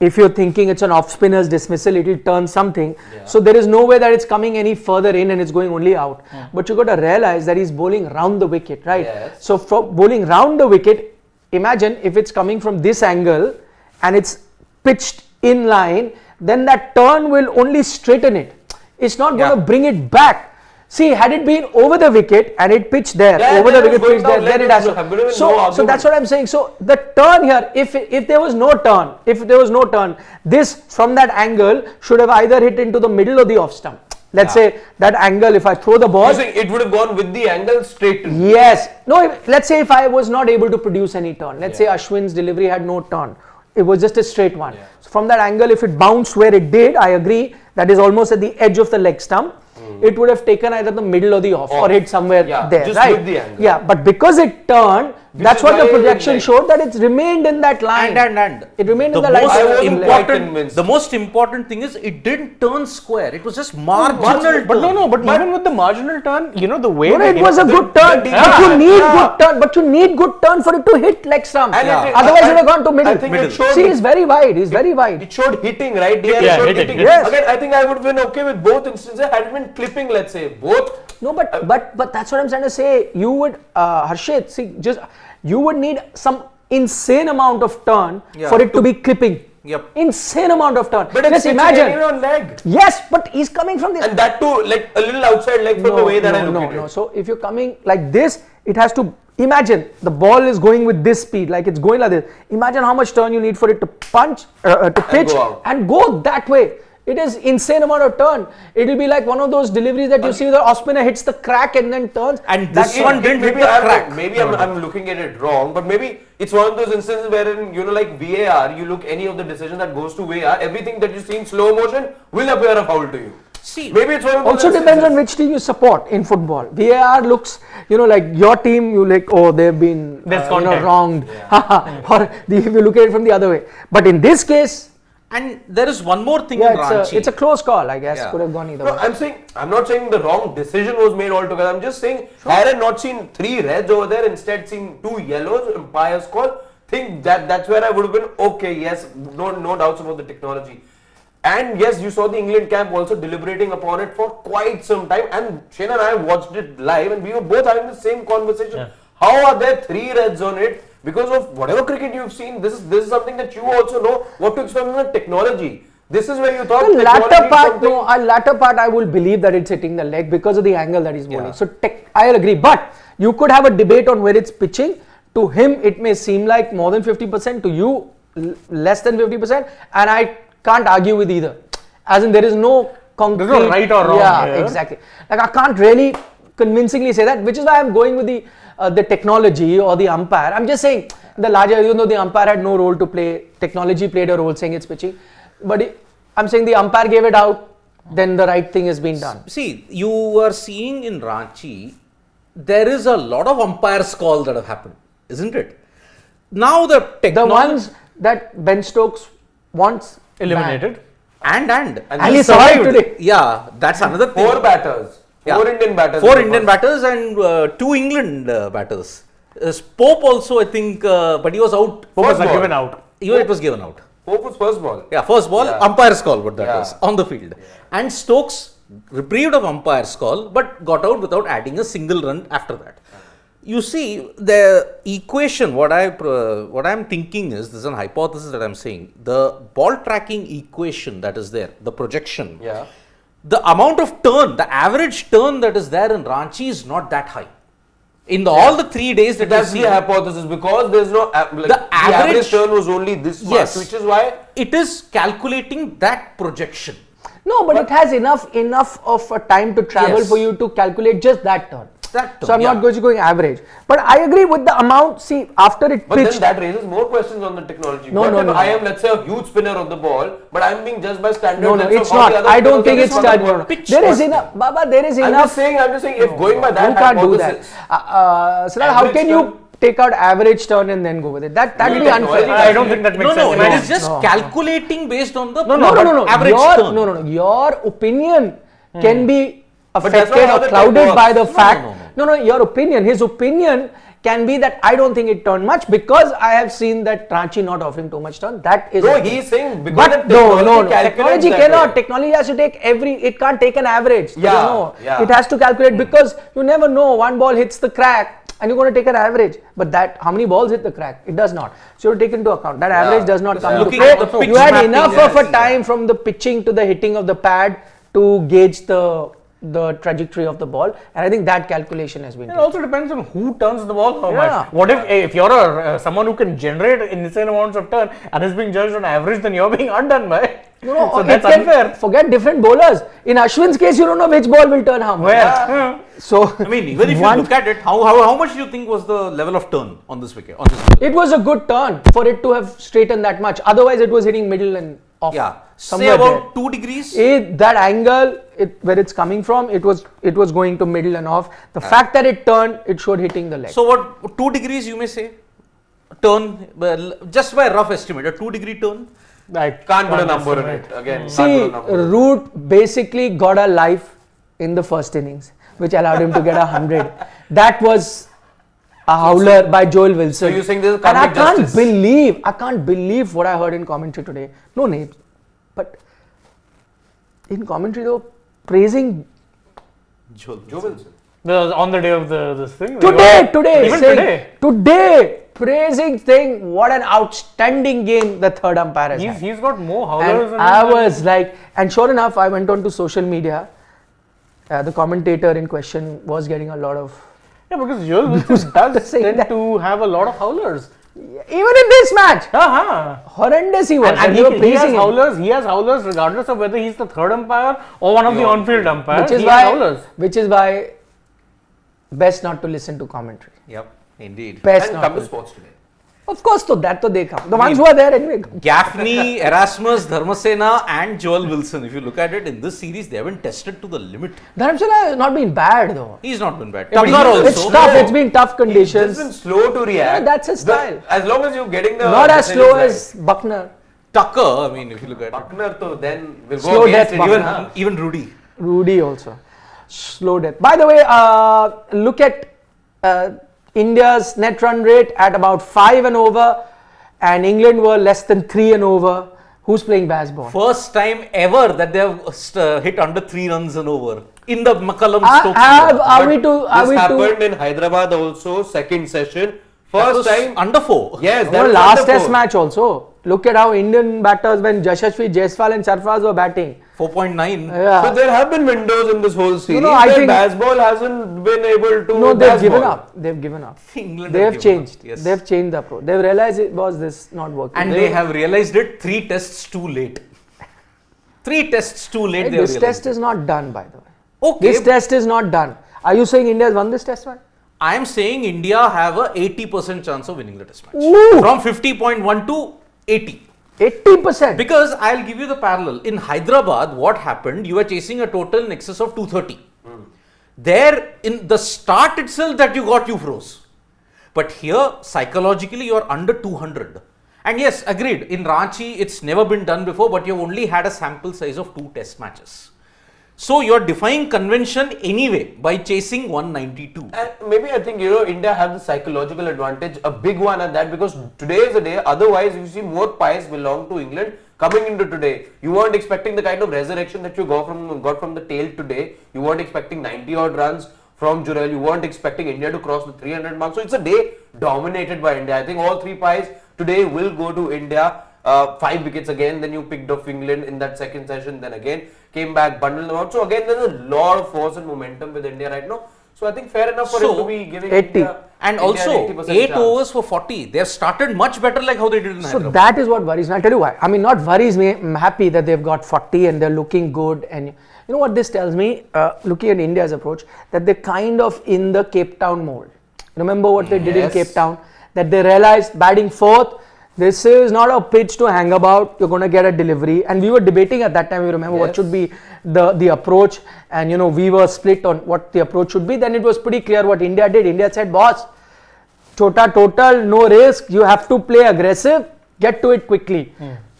if you're thinking it's an off spinner's dismissal, it will turn something. So there is no way that it's coming any further in and it's going only out. But you got to realize that he's bowling round the wicket, right? So from bowling round the wicket, imagine if it's coming from this angle and it's pitched in line, then that turn will only straighten it. It's not going to bring it back. See, had it been over the wicket and it pitched there, over the wicket pitched there, then it has to. So that's what I'm saying. So the turn here, if there was no turn, this from that angle should have either hit into the middle or the off stump. Let's say that angle, if I throw the ball, it would have gone with the angle straight to. Yes. No, let's say if I was not able to produce any turn, let's say Ashwin's delivery had no turn. It was just a straight one. So from that angle, if it bounced where it did, I agree, that is almost at the edge of the leg stump. it would have taken either the middle or the off or hit somewhere there, just right? with the angle. Yeah, but because it turned, that's is what the why projection showed, that it's remained in that line. And it remained in the most line. I wasn't quite important, convinced. the most important thing is it didn't turn square. It was just marginal turn. But even with the marginal turn, the way It was a good turn, but you need good turn. But you need good turn for it to hit leg stump. And Otherwise, it would have gone to middle. I think it showed. See, he's very wide. He's very wide. It showed hitting, right? DRS Yeah, showed hitting. Yes. Again, I think I would have been okay with both instances. Had it been clipping, let's say, both. No, but that's what I'm trying to say. You would, Harshit, see, you would need some insane amount of turn for it to be clipping. Yep. Insane amount of turn. But it's Just imagine. anyway on leg. Yes, but he's coming from the. And that too, like a little outside leg from the way that I look at it. No. So if you're coming like this, it has to. Imagine the ball is going with this speed, like it's going like this. Imagine how much turn you need for it to punch, to pitch, and go that way. It is insane amount of turn. It will be like one of those deliveries that you see the off spinner hits the crack and then turns. And this one didn't hit the crack. Maybe I'm looking at it wrong, but maybe it's one of those instances wherein, like VAR, you look any of the decision that goes to VAR, everything that you see in slow motion will appear a foul to you. See, maybe it's one of those also depends on which team you support in football. VAR looks, like your team, you like, oh, they've been wronged. Or if you look at it from the other way. But in this case, and there is one more thing in Ranchi. It's a close call, I guess. Could have gone either way. I'm not saying the wrong decision was made altogether. I'm just saying, had I not seen 3 reds over there, instead seen 2 yellows, umpire's call, think that's where I would have been okay. Yes, no doubts about the technology. And yes, you saw the England camp also deliberating upon it for quite some time. And Shane and I watched it live, and we were both having the same conversation. Yeah. How are there 3 reds on it? Because of whatever cricket you've seen, this is something that you also know what to expect from the technology. This is where you thought the latter part I will believe that it's hitting the leg because of the angle that he's bowling. So I'll agree. But you could have a debate on where it's pitching. To him, it may seem like more than 50%. To you, less than 50%. And I can't argue with either. As in, there is no concrete. There's no right or wrong. Yeah, exactly. Like I can't really convincingly say that, which is why I'm going with the technology or the umpire. I'm just saying the larger, even though the umpire had no role to play, technology played a role saying it's pitching. But I'm saying the umpire gave it out, then the right thing has been done. See, you are seeing in Ranchi, there is a lot of umpire's calls that have happened, isn't it? Now the ones that Ben Stokes wants eliminated. And he survived today. Yeah, that's another thing. 4 batters. 4 Indian batters. 4 Indian batters and 2 England batters. Pope also, I think, but he was out. Pope was given out. It was given out. Pope was first ball. Yeah, first ball, umpire's call, what that was, on the field. Yeah. And Stokes reprieved of umpire's call, but got out without adding a single run after that. You see, the equation, what I'm thinking is, this is an hypothesis that I'm saying, the ball tracking equation that is there, the projection, the amount of turn, the average turn that is there in Ranchi is not that high. In all the 3 days that's the hypothesis, because there's no the average turn was only this much, which is why it is calculating that projection. No, but it has enough of a time to travel for you to calculate just that turn. So I'm not going average. But I agree with the amount. See, after it pitched. But then that raises more questions on the technology. No. I am, let's say, a huge spinner of the ball, but I'm being judged by standards. No, it's not. I don't think it's standard. There is enough. Baba, there is enough. I'm just saying, if going by that, you can't do that. How can you take out average turn and then go with it? That would be unfair. I don't think that makes sense. No, it is just calculating based on the average turn. No. Your opinion can be affected or clouded by the fact. No, your opinion, his opinion can be that I don't think it turned much because I have seen that Ranchi not offering too much turn. That is. No, he's saying because but technology cannot. Technology has to take it can't take an average. It has to calculate because you never know. One ball hits the crack and you're going to take an average. But how many balls hit the crack? It does not. So you take into account. That average does not come into play. You had enough of a time from the pitching to the hitting of the pad to gauge the trajectory of the ball, and I think that calculation has been. It also depends on who turns the ball how much. What if you're someone who can generate insane amounts of turn and is being judged on average, then you're being undone by. No, So it that's can unfair. forget different bowlers. In Ashwin's case, you don't know which ball will turn how much. Where? So I mean, even if you one- look at it, how much do you think was the level of turn on this wicket? On this wicket? it was a good turn for it to have straightened that much. Otherwise, it was hitting middle and off. Yeah, say somewhere about there. 2 degrees. That angle, where it's coming from, it was going to middle and off. The fact that it turned, it showed hitting the leg. So what, 2 degrees you may say? Turn, well, just by rough estimate, a 2-degree turn? I Can't put a number in it. Again, See, can't put a number. Root basically got a life in the first innings, which allowed him to get 100. That was a howler by Joel Wilson. So you're saying this is and I karmic can't justice? believe what I heard in commentary today. No names, but in commentary they were praising Joel Joe Wilson. On the day of this thing. today, Even saying, today, praising, saying what an outstanding game the third umpire has had. He's got more howlers. And I was like, and sure enough, I went on to social media. The commentator in question was getting a lot of. Yeah, because Joel Wilson does saying tend that. to have a lot of howlers. Even in this match, Uh-huh. horrendous he was. And they were he has praising him. howlers. He has howlers regardless of whether he's the third umpire or one of the on-field umpires. Which is he has howlers. why best not to listen to commentary. Yep, indeed. Best And not come to to. sports today. Of course, so that to they come. The ones who are there anyway. Gaffney, Erasmus, Dharmasena and Joel Wilson, if you look at it, in this series, they haven't tested to the limit. Dharamshala has not been bad though. He's not been bad. but Tucker he's- It's also. tough. It's been tough He's conditions. been slow to react. Yeah, that's his style. As long as you're getting the. Not as slow right. as Buckner. Tucker, I mean, if you look at it. Buckner, to then will Slow go against death India. Buckner. Even Rudy. Rudy also. Slow death. By the way, look at India's net run rate at about 5 and over, and England were less than 3 and over. Who's playing Bazball? First time ever that they have hit under 3 runs and over in the McCullum Stokes. Are we to? Are This we happened to? in Hyderabad also, second session. That First was time. under 4. Yes, that Well, was last under test four. match also. Look at how Indian batters when Yashasvi, Jaiswal and Sarfraz were batting. 4.9. Yeah. So there have been windows in this whole series. I where think- Bazball hasn't been able to. No, they've given Bazball. up. They've given up. England They have given up. changed. Yes. They've changed the approach. They've realized it was this not working. And they have realized it 3 tests too late. 3 tests too late. Hey, they have this realized test is not done, by the way. Okay. This test is not done. Are you saying India has won this test match? I am saying India have a 80% chance of winning the test match. Ooh. From 50.1 to 80. 80%. Because I'll give you the parallel. In Hyderabad, what happened? You were chasing a total in excess of 230. There, in the start itself that you got, you froze. But here, psychologically, you are under 200. And yes, agreed. In Ranchi, it's never been done before, but you've only had a sample size of 2 test matches. So you're defying convention anyway by chasing 192. And maybe I think India have the psychological advantage, a big one at that, because today is the day. Otherwise, you see more pies belong to England coming into today. You weren't expecting the kind of resurrection that you got from the tail today. You weren't expecting 90 odd runs from Jurel. You weren't expecting India to cross the 300 mark. So it's a day dominated by India. I think all 3 pies today will go to India. 5 wickets again. Then you picked off England in that second session. Then again came back, bundled them out. So again, there's a lot of force and momentum with India right now. So I think fair enough for him to be giving 80. India, And India an also, 80% 8 chance. overs for 40. They have started much better like how they did in So Hyderabad. that is what worries me. I'll tell you why. I mean, not worries me. I'm happy that they've got 40 and they're looking good. And you know what this tells me? Looking at India's approach, that they're kind of in the Cape Town mold. Remember what they did in Yes. Cape Town? That they realized batting 4th, this is not a pitch to hang about. You're going to get a delivery. And we were debating at that time, you remember what Yes. should be the approach. And we were split on what the approach should be. Then it was pretty clear what India did. India said, boss, chota total, no risk. You have to play aggressive, get to it quickly.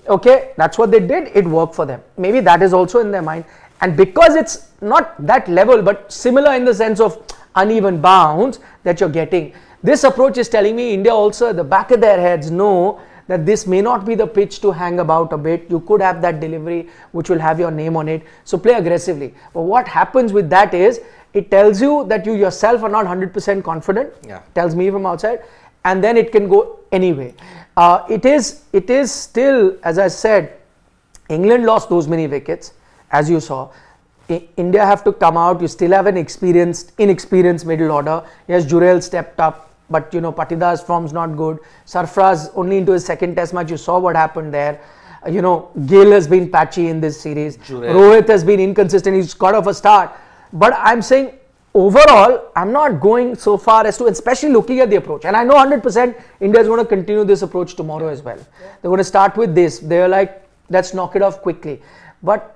Okay, that's what they did. It worked for them. Maybe that is also in their mind. And because it's not that level, but similar in the sense of uneven bounce that you're getting, this approach is telling me India also at the back of their heads know that this may not be the pitch to hang about a bit. You could have that delivery which will have your name on it. So play aggressively. But what happens with that is it tells you that you yourself are not 100% confident. Yeah. Tells me from outside, and then it can go anyway. It is still, as I said, England lost those many wickets, as you saw. India have to come out. You still have an inexperienced middle order. Yes, Jurel stepped up, but Patidar's form's not good. Sarfraz only into his second test match. You saw what happened there. Gill has been patchy in this series. Jurel. Rohit has been inconsistent. He's got off a start. But I'm saying overall, I'm not going so far as to, especially looking at the approach. And I know 100% India is going to continue this approach tomorrow as well. They're going to start with this. They're like, let's knock it off quickly. But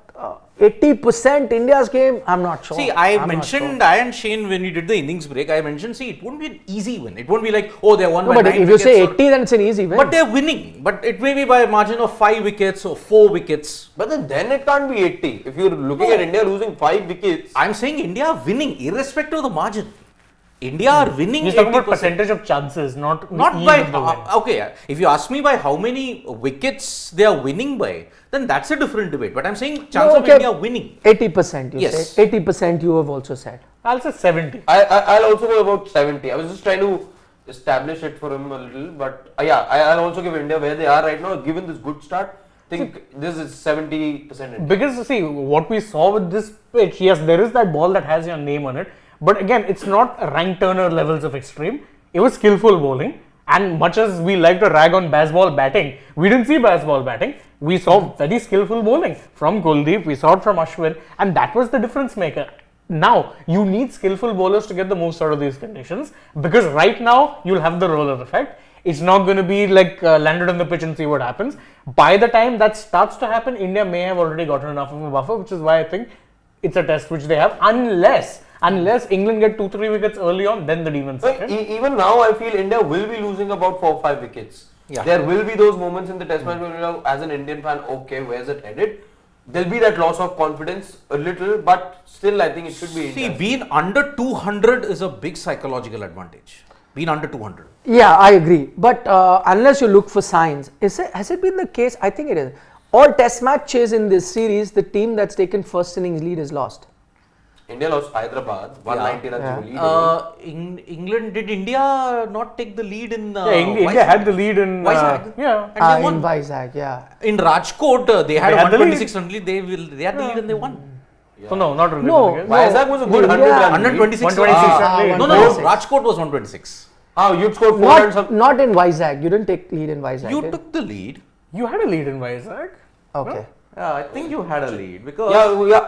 80% India's game, I'm not sure. See, I mentioned, I and Shane, when we did the innings break, I mentioned, see, it won't be an easy win. It won't be like, oh, they won by 9 but if you wickets say or- 80, then it's an easy win. But they're winning. But it may be by a margin of 5 wickets or 4 wickets. But then it can't be 80. If you're looking at India losing 5 wickets. I'm saying India are winning, irrespective of the margin. India are winning. He's talking 80%. about percentage of chances, not by the win. okay. If you ask me by how many wickets they are winning by, then that's a different debate. But I'm saying chance of India winning. 80% you Yes. say. 80% you have also said. I'll say 70. I'll also go about 70. I was just trying to establish it for him a little. But I'll also give India where they are right now. Given this good start, I think this is 70% India. Because see, what we saw with this pitch, yes, there is that ball that has your name on it. But again, it's not rank Turner levels of extreme. It was skillful bowling. And much as we like to rag on Bazball batting, we didn't see Bazball batting. We saw very skillful bowling from Kuldeep. We saw it from Ashwin. And that was the difference maker. Now, you need skillful bowlers to get the most out of these conditions. Because right now, you'll have the roller effect. It's not going to be like landed on the pitch and see what happens. By the time that starts to happen, India may have already gotten enough of a buffer, which is why I think it's a test which they have. Unless England get 2-3 wickets early on, then the demons set in. Even now, I feel India will be losing about 4-5 wickets. Yeah. There will be those moments in the test match where you know, as an Indian fan, okay, where's it headed? There'll be that loss of confidence a little, but still I think it should be See, India. being under 200 is a big psychological advantage. Being under 200. Yeah, I agree. But unless you look for signs, has it been the case? I think it is. All test matches in this series, the team that's taken first innings lead is lost. India lost Hyderabad, 190 runs lead. England, did India not take the lead in India had the lead in Vizag? yeah. And they won. In Vizag, yeah. In Rajkot, they had They had the 126 run lead. They had the lead and they won. So no, not really. No, because- Vizag was a good India- 100 run lead. 126. 126 run lead. No, 126. Rajkot was 126. You'd scored 4 and something. Not in Vizag. You didn't take lead in Vizag. You did? took the lead. You had a lead in Vizag. Okay. Yeah, I think you had a lead because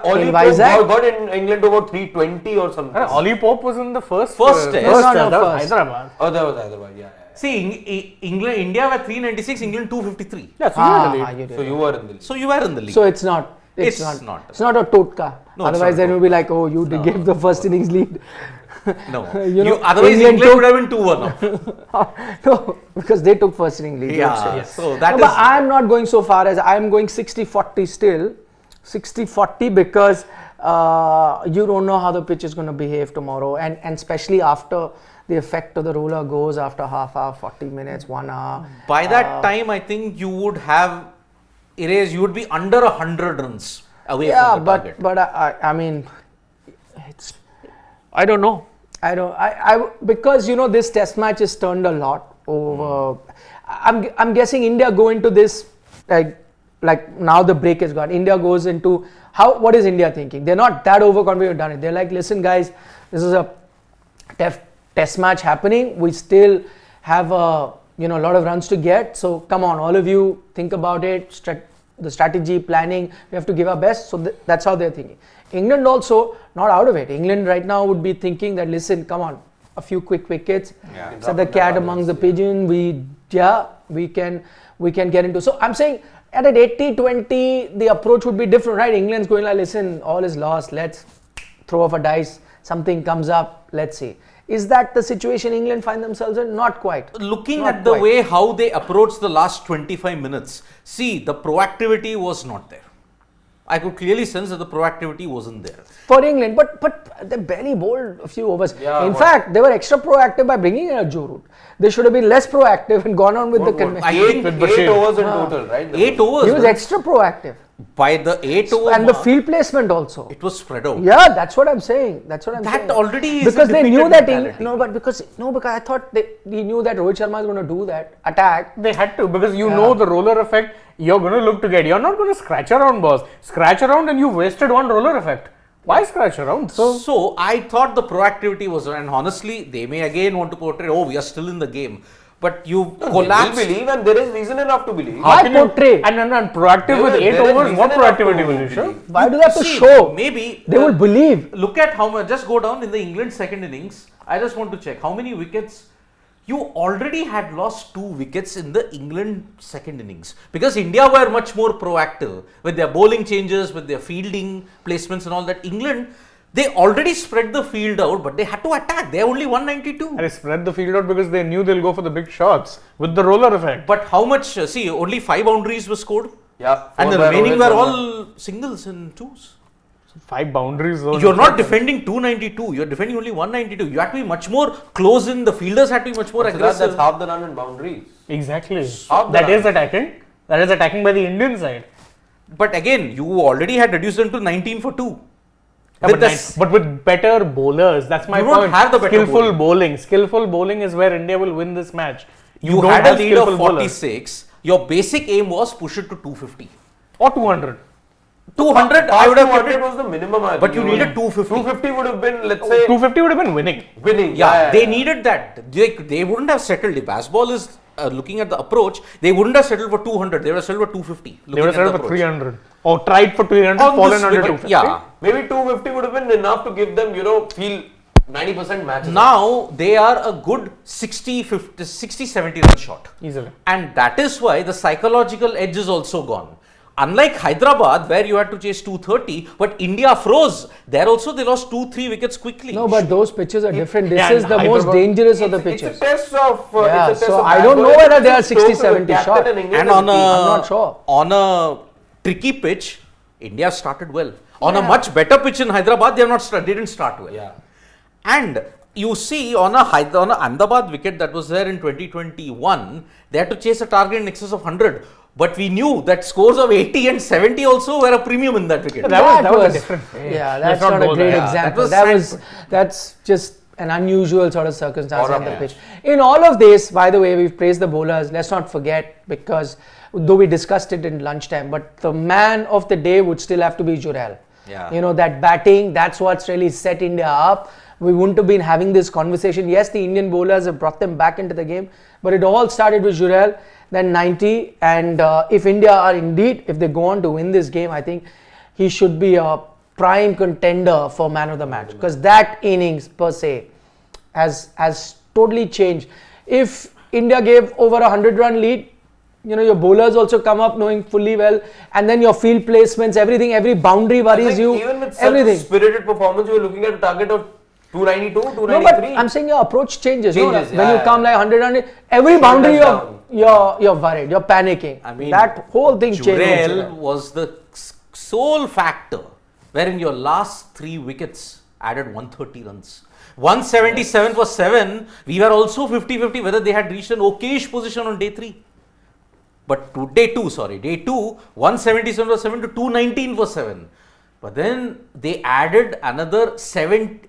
Ollie In Pope Vizag? got in England over 320 or something. Ollie Pope was in the first First test. No, that was first. Hyderabad. Oh, that was Hyderabad, yeah. see, India were 396, England 253. Yeah, so you had a lead. You did. So you were in the lead. So you were in the lead. So it's not. It's not. It's not a totka. No, it's Otherwise, not a then it will be like, oh, you gave the first innings lead. no. England Otherwise, England took- would have been 2-1 up. No, because they took first innings lead. Yeah, so that No, is. but I'm not going so far as I'm going 60-40 still. 60-40 because you don't know how the pitch is going to behave tomorrow, and especially after the effect of the roller goes after half hour, 40 minutes, 1 hour. By that time, I think you would have erased. You would be under 100 runs away from the target. but I mean, it's I don't know. Because this test match is turned a lot over. I'm guessing India go into this like now the break is gone. India goes into what is India thinking? They're not that overconfident done it. They're like, listen guys, this is a test match happening. We still have a lot of runs to get. So come on, all of you think about it. The strategy, planning, we have to give our best. So that's how they're thinking. England also not out of it. England right now would be thinking that, listen, come on, a few quick wickets, set the cat amongst the pigeon. We can get into. So I'm saying at an 80-20, the approach would be different, right? England's going like, listen, all is lost. Let's throw off a dice. Something comes up. Let's see. Is that the situation England find themselves in? Not quite. Looking Not at the quite. way how they approached the last 25 minutes, see, the proactivity was not there. I could clearly sense that the proactivity wasn't there. For England, but they barely bowled a few overs. Yeah, in fact, they were extra proactive by bringing in a Joe Root. They should have been less proactive and gone on with the convention. I think with 8 Bashir. overs in total, right? 8 overs. He was extra proactive. By the 8 over And the mark, field placement also. it was spread out. Yeah, that's what I'm saying. That That already is because a they knew defeated that mentality. because I thought he knew that Rohit Sharma is going to do that attack. They had to, because you know the roller effect you're going to look to get. You're not going to scratch around, boss. Scratch around and you wasted one roller effect. Why scratch around? So I thought the proactivity was, and honestly, they may again want to portray, oh, we are still in the game. but you They will collapse. believe, and there is reason enough to believe. Why Can you- portray? And proactive with 8 There is overs, reason what enough to proactivity will you believe. show? Why do they have to See, show? Maybe They will believe. Look at how much. Just go down in the England second innings. I just want to check how many wickets. You already had lost 2 wickets in the England second innings because India were much more proactive with their bowling changes, with their fielding placements and all that. England, they already spread the field out, but they had to attack. They are only 192. And they spread the field out because they knew they'll go for the big shots with the roller effect. But how much? See, only 5 boundaries were scored, Yeah. and the four by remaining Rohit, were one all singles and twos. 5 boundaries. Though, You're not defending 292. You're defending only 192. You have to be much more close in. The fielders had to be much more by- aggressive. That's half the run in boundaries. Exactly. Half the That run. is attacking. That is attacking by the Indian side. But again, you already had reduced them to 19 for 2. Yeah, With but, the but with better bowlers, that's my You don't point. have the better Skillful bowling. bowling. Skillful bowling is where India will win this match. You don't had a have lead of skillful bowlers. 46. Your basic aim was push it to 250. Or 200. 200, I Past would have 200 kept it. was the minimum. I But think. you needed 250. 250 would have been, let's say, 250 would have been winning. winning. Yeah, they needed that. They wouldn't have settled. If Bazball is looking at the approach, they wouldn't have settled for 200. They would have settled for 250. They would have settled the for approach. 300. Or tried for 300, On fallen this under wicket, 250. yeah. Maybe 250 would have been enough to give them, feel 90% matches. Now they are a good 60, 50, 60, 70 run shot. Easily. And that is why the psychological edge is also gone. Unlike Hyderabad, where you had to chase 230, but India froze. There also they lost 2-3 wickets quickly. No, but those pitches are different. This Yeah, is the and most Hyderabad- dangerous of the It's a pitches. test of. Yeah, it's a test so of I bad don't know bowling. whether they are It's a stroke 60, of a 70 captain shot. in England And as a on team. I'm not sure. a tricky pitch, India started well. On a much better pitch in Hyderabad, they didn't start well. Yeah. And you see on a Ahmedabad wicket that was there in 2021, they had to chase a target in excess of 100. But we knew that scores of 80 and 70 also were a premium in that wicket. That was a different phase. Yeah, Let's that's not not a go great there. example. That was That's just an unusual sort of circumstance Or a on the match. pitch. In all of this, by the way, we've praised the bowlers. Let's not forget, because though we discussed it in lunchtime, but the man of the day would still have to be Jurel. Yeah. That batting, that's what's really set India up. We wouldn't have been having this conversation. Yes, the Indian bowlers have brought them back into the game, but it all started with Jurel, then 90. And if India are indeed, if they go on to win this game, I think he should be a prime contender for man of the match, because that innings per se has totally changed. If India gave over a 100-run lead, your bowlers also come up knowing fully well, and then your field placements, everything, every boundary I worries think you, even with such everything. spirited performance, you were looking at a target of 292, No, 293. but I'm saying your approach changes. Changes, When you yeah, come yeah. like 100, every boundary down. you're worried, you're panicking. I mean, that whole thing Jurel changes. was the sole factor wherein your last 3 wickets added 130 runs. 177 for 7. We were also 50-50 whether they had reached an okayish position on day 3. But day 2, 177 for 7 to 219 for 7. But then they added another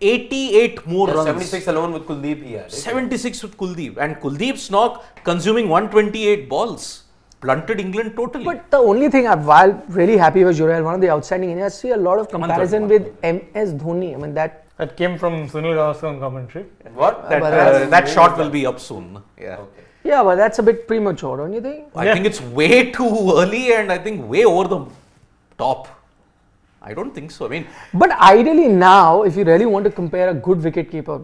88 more Yeah, runs. 76 alone with Kuldeep he had. 76 with Kuldeep. And Kuldeep's knock consuming 128 balls. Blunted England totally. But the only thing while really happy with Jurel, one of the outstanding Indians, I see a lot of comparison with MS Dhoni. I mean, that came from Sunil Gavaskar on commentary. What? that shot will be up soon. Yeah. Okay. yeah, but that's a bit premature, don't you think? I think it's way too early and I think way over the top. I don't think so. I mean, But ideally now, if you really want to compare a good wicketkeeper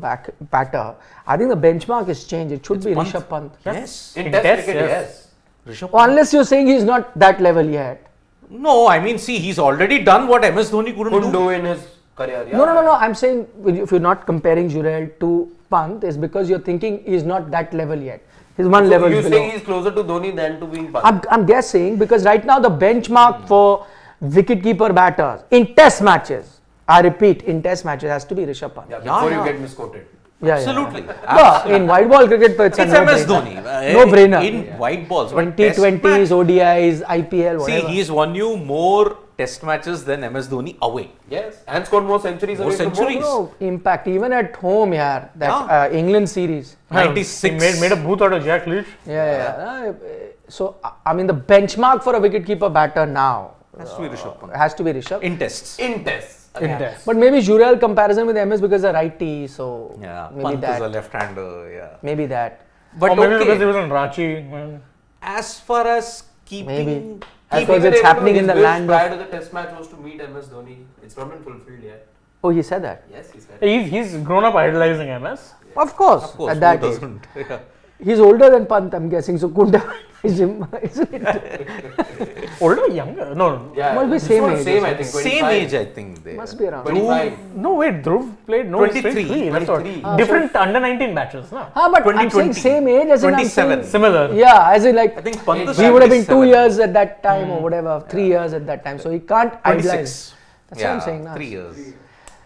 batter, I think the benchmark has changed. It should be Pant. Rishabh Pant. yes. In In test test, cricket, yes. yes. Rishabh Or Pant. unless you're saying he's not that level yet. No, I mean, see, he's already done what MS Dhoni couldn't Couldn't do. do in his career. Yeah. No. I'm saying if you're not comparing Jurel to Pant, is because you're thinking he's not that level yet. He's one So level you below. saying he's closer to Dhoni than to being Pant? I'm guessing because right now the benchmark for wicketkeeper batters in test matches, I repeat, in test matches has to be Rishabh Pant. Yeah, Yeah, before yeah. you get misquoted. Yeah, Absolutely. No, in white ball cricket, it's It's a MS no-brainer. Dhoni. No brainer. In white balls. But test T20s, match- ODIs, IPL, See, whatever. he's won you more test matches than MS Dhoni away. Yes. And scored more centuries. More away from centuries. home. No impact even at home, yeah. That England series. 96. He made a boot out of Jack Leach. Yeah. So I mean, the benchmark for a wicketkeeper batter now Has to be Rishabh Pant. has to be Rishabh. In tests. In tests. In Again. test. But maybe Jurel comparison with MS because a righty, so Yeah, maybe Pant is a that. left-hander. Yeah. Maybe that. But or maybe okay, because he was in Ranchi. as far as keeping, Maybe. Has Because he been it's able to- happening in his the wish land prior of- to the test match was to meet MS Dhoni. It's not been fulfilled yet. Oh, he said that. Yes, he said. He's grown up idolizing MS. Of course, of course, at that who age. doesn't? Yeah. He's older than Pant, I'm guessing. So couldn't have him, isn't it? Older or younger? No. Yeah, Must be this same one's age Same, or I think. Same 25. age, I think. They Must be around. 25. No, wait, Dhruv played no 23, 23. That's what. 23. Different under 19 batches, no? But I'm saying 2020. same age as in I'm 27. saying, Similar. yeah, as in like I think Pant is he would have been 2 77. years at that time or whatever, 3 years at that time. So he can't idolize. 26. That's what I'm saying now. 3 years.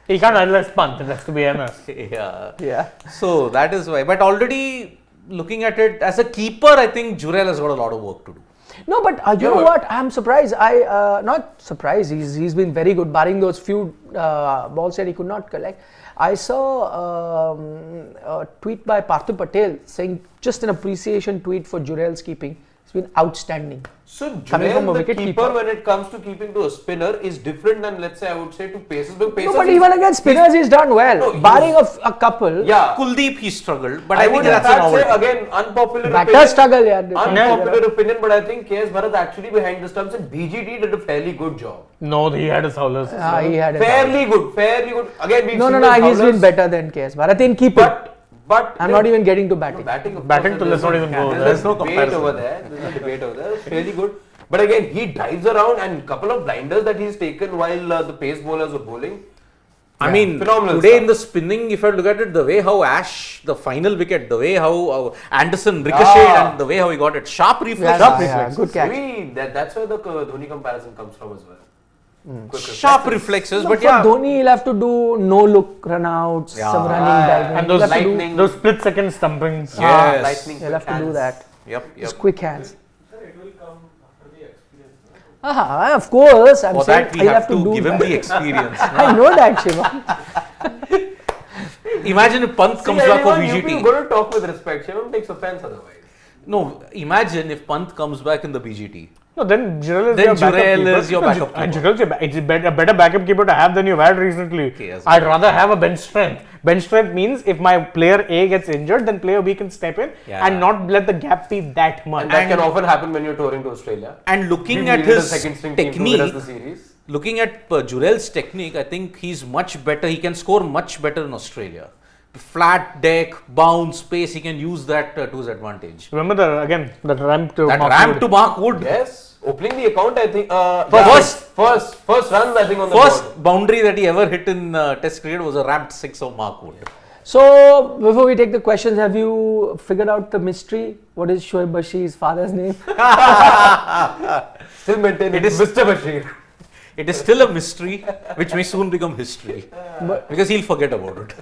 He can't idolize Pant. It has to be MS. Yeah. Yeah. So that is why. But already looking at it as a keeper, I think Jurel has got a lot of work to do. No, but you know what? I'm surprised. Not surprised. He's been very good, barring those few balls that he could not collect. I saw a tweet by Parthu Patel saying just an appreciation tweet for Jurel's keeping. It's been outstanding. So Coming from Jurel, a the wicket keeper, keeper. when it comes to keeping to a spinner, is different than, let's say, I would say, to paces. Because No, paces but is- even against spinners, he's done well, No, he barring a couple. Yeah. Kuldeep, he struggled, but I I, would think in that's a fact say, novelty. again, unpopular Batter opinion. struggle, yeah. Unpopular opinion, but I think KS Bharat actually behind the stumps and BGT did a fairly good job. No, he had his howlers. He had a Fairly good, fairly good. Again, we've No, seen no, those he's been howlers, better than KS Bharat in keeping. But I'm not even getting to batting. batting. Of Batting course, to let's not even go there. There's no debate comparison. over there. There's no debate over there. Fairly good. But again, he dives around and couple of blinders that he's taken while the pace bowlers were bowling. I mean, phenomenal today stuff. in the spinning, if I look at it, the way how Ash, the final wicket, the way how Anderson ricocheted and the way how he got it, sharp reflex. Good catch. That's where the Dhoni comparison comes from as well. Quick Sharp reflexes. reflexes, No, but for yeah. Dhoni, he'll have to do no look run outs, some running diving. And He'll those have to do- lightning. Those split second stumpings. Yes. Lightning He'll have to do hands. that. Yep. Just quick hands. Of course. I'm For saying that, we he'll have to do give him that. the experience. I know that, Shiva. Imagine if Pant comes back for VGT. You're going to talk with respect. Shivam takes offense otherwise. No, imagine if Pant comes back in the BGT. No, then Jurel is Then your backup Jurel keeper. is your No, backup And keeper. Jurel's it's a better backup keeper to have than you've had recently. yes. I'd rather have a bench strength. Bench strength means if my player A gets injured, then player B can step in Yeah. and not let the gap be that much. And that can often happen when you're touring to Australia. And looking We at needed a his second string team to win us technique, the series. looking at Jurel's technique, I think he's much better. He can score much better in Australia. Flat deck, bounce, pace, he can use that to his advantage. Remember that ramp to That Mark ramp Wood. to Mark Wood. Yes, opening the account, I think. First run, I think, on the First board. boundary that he ever hit in Test cricket was a ramped 6 of Mark Wood. So, before we take the questions, have you figured out the mystery? What is Shoaib Bashir's father's name? Still maintain it is Mr. Bashir. It is still a mystery, which may soon become history, because he'll forget about it.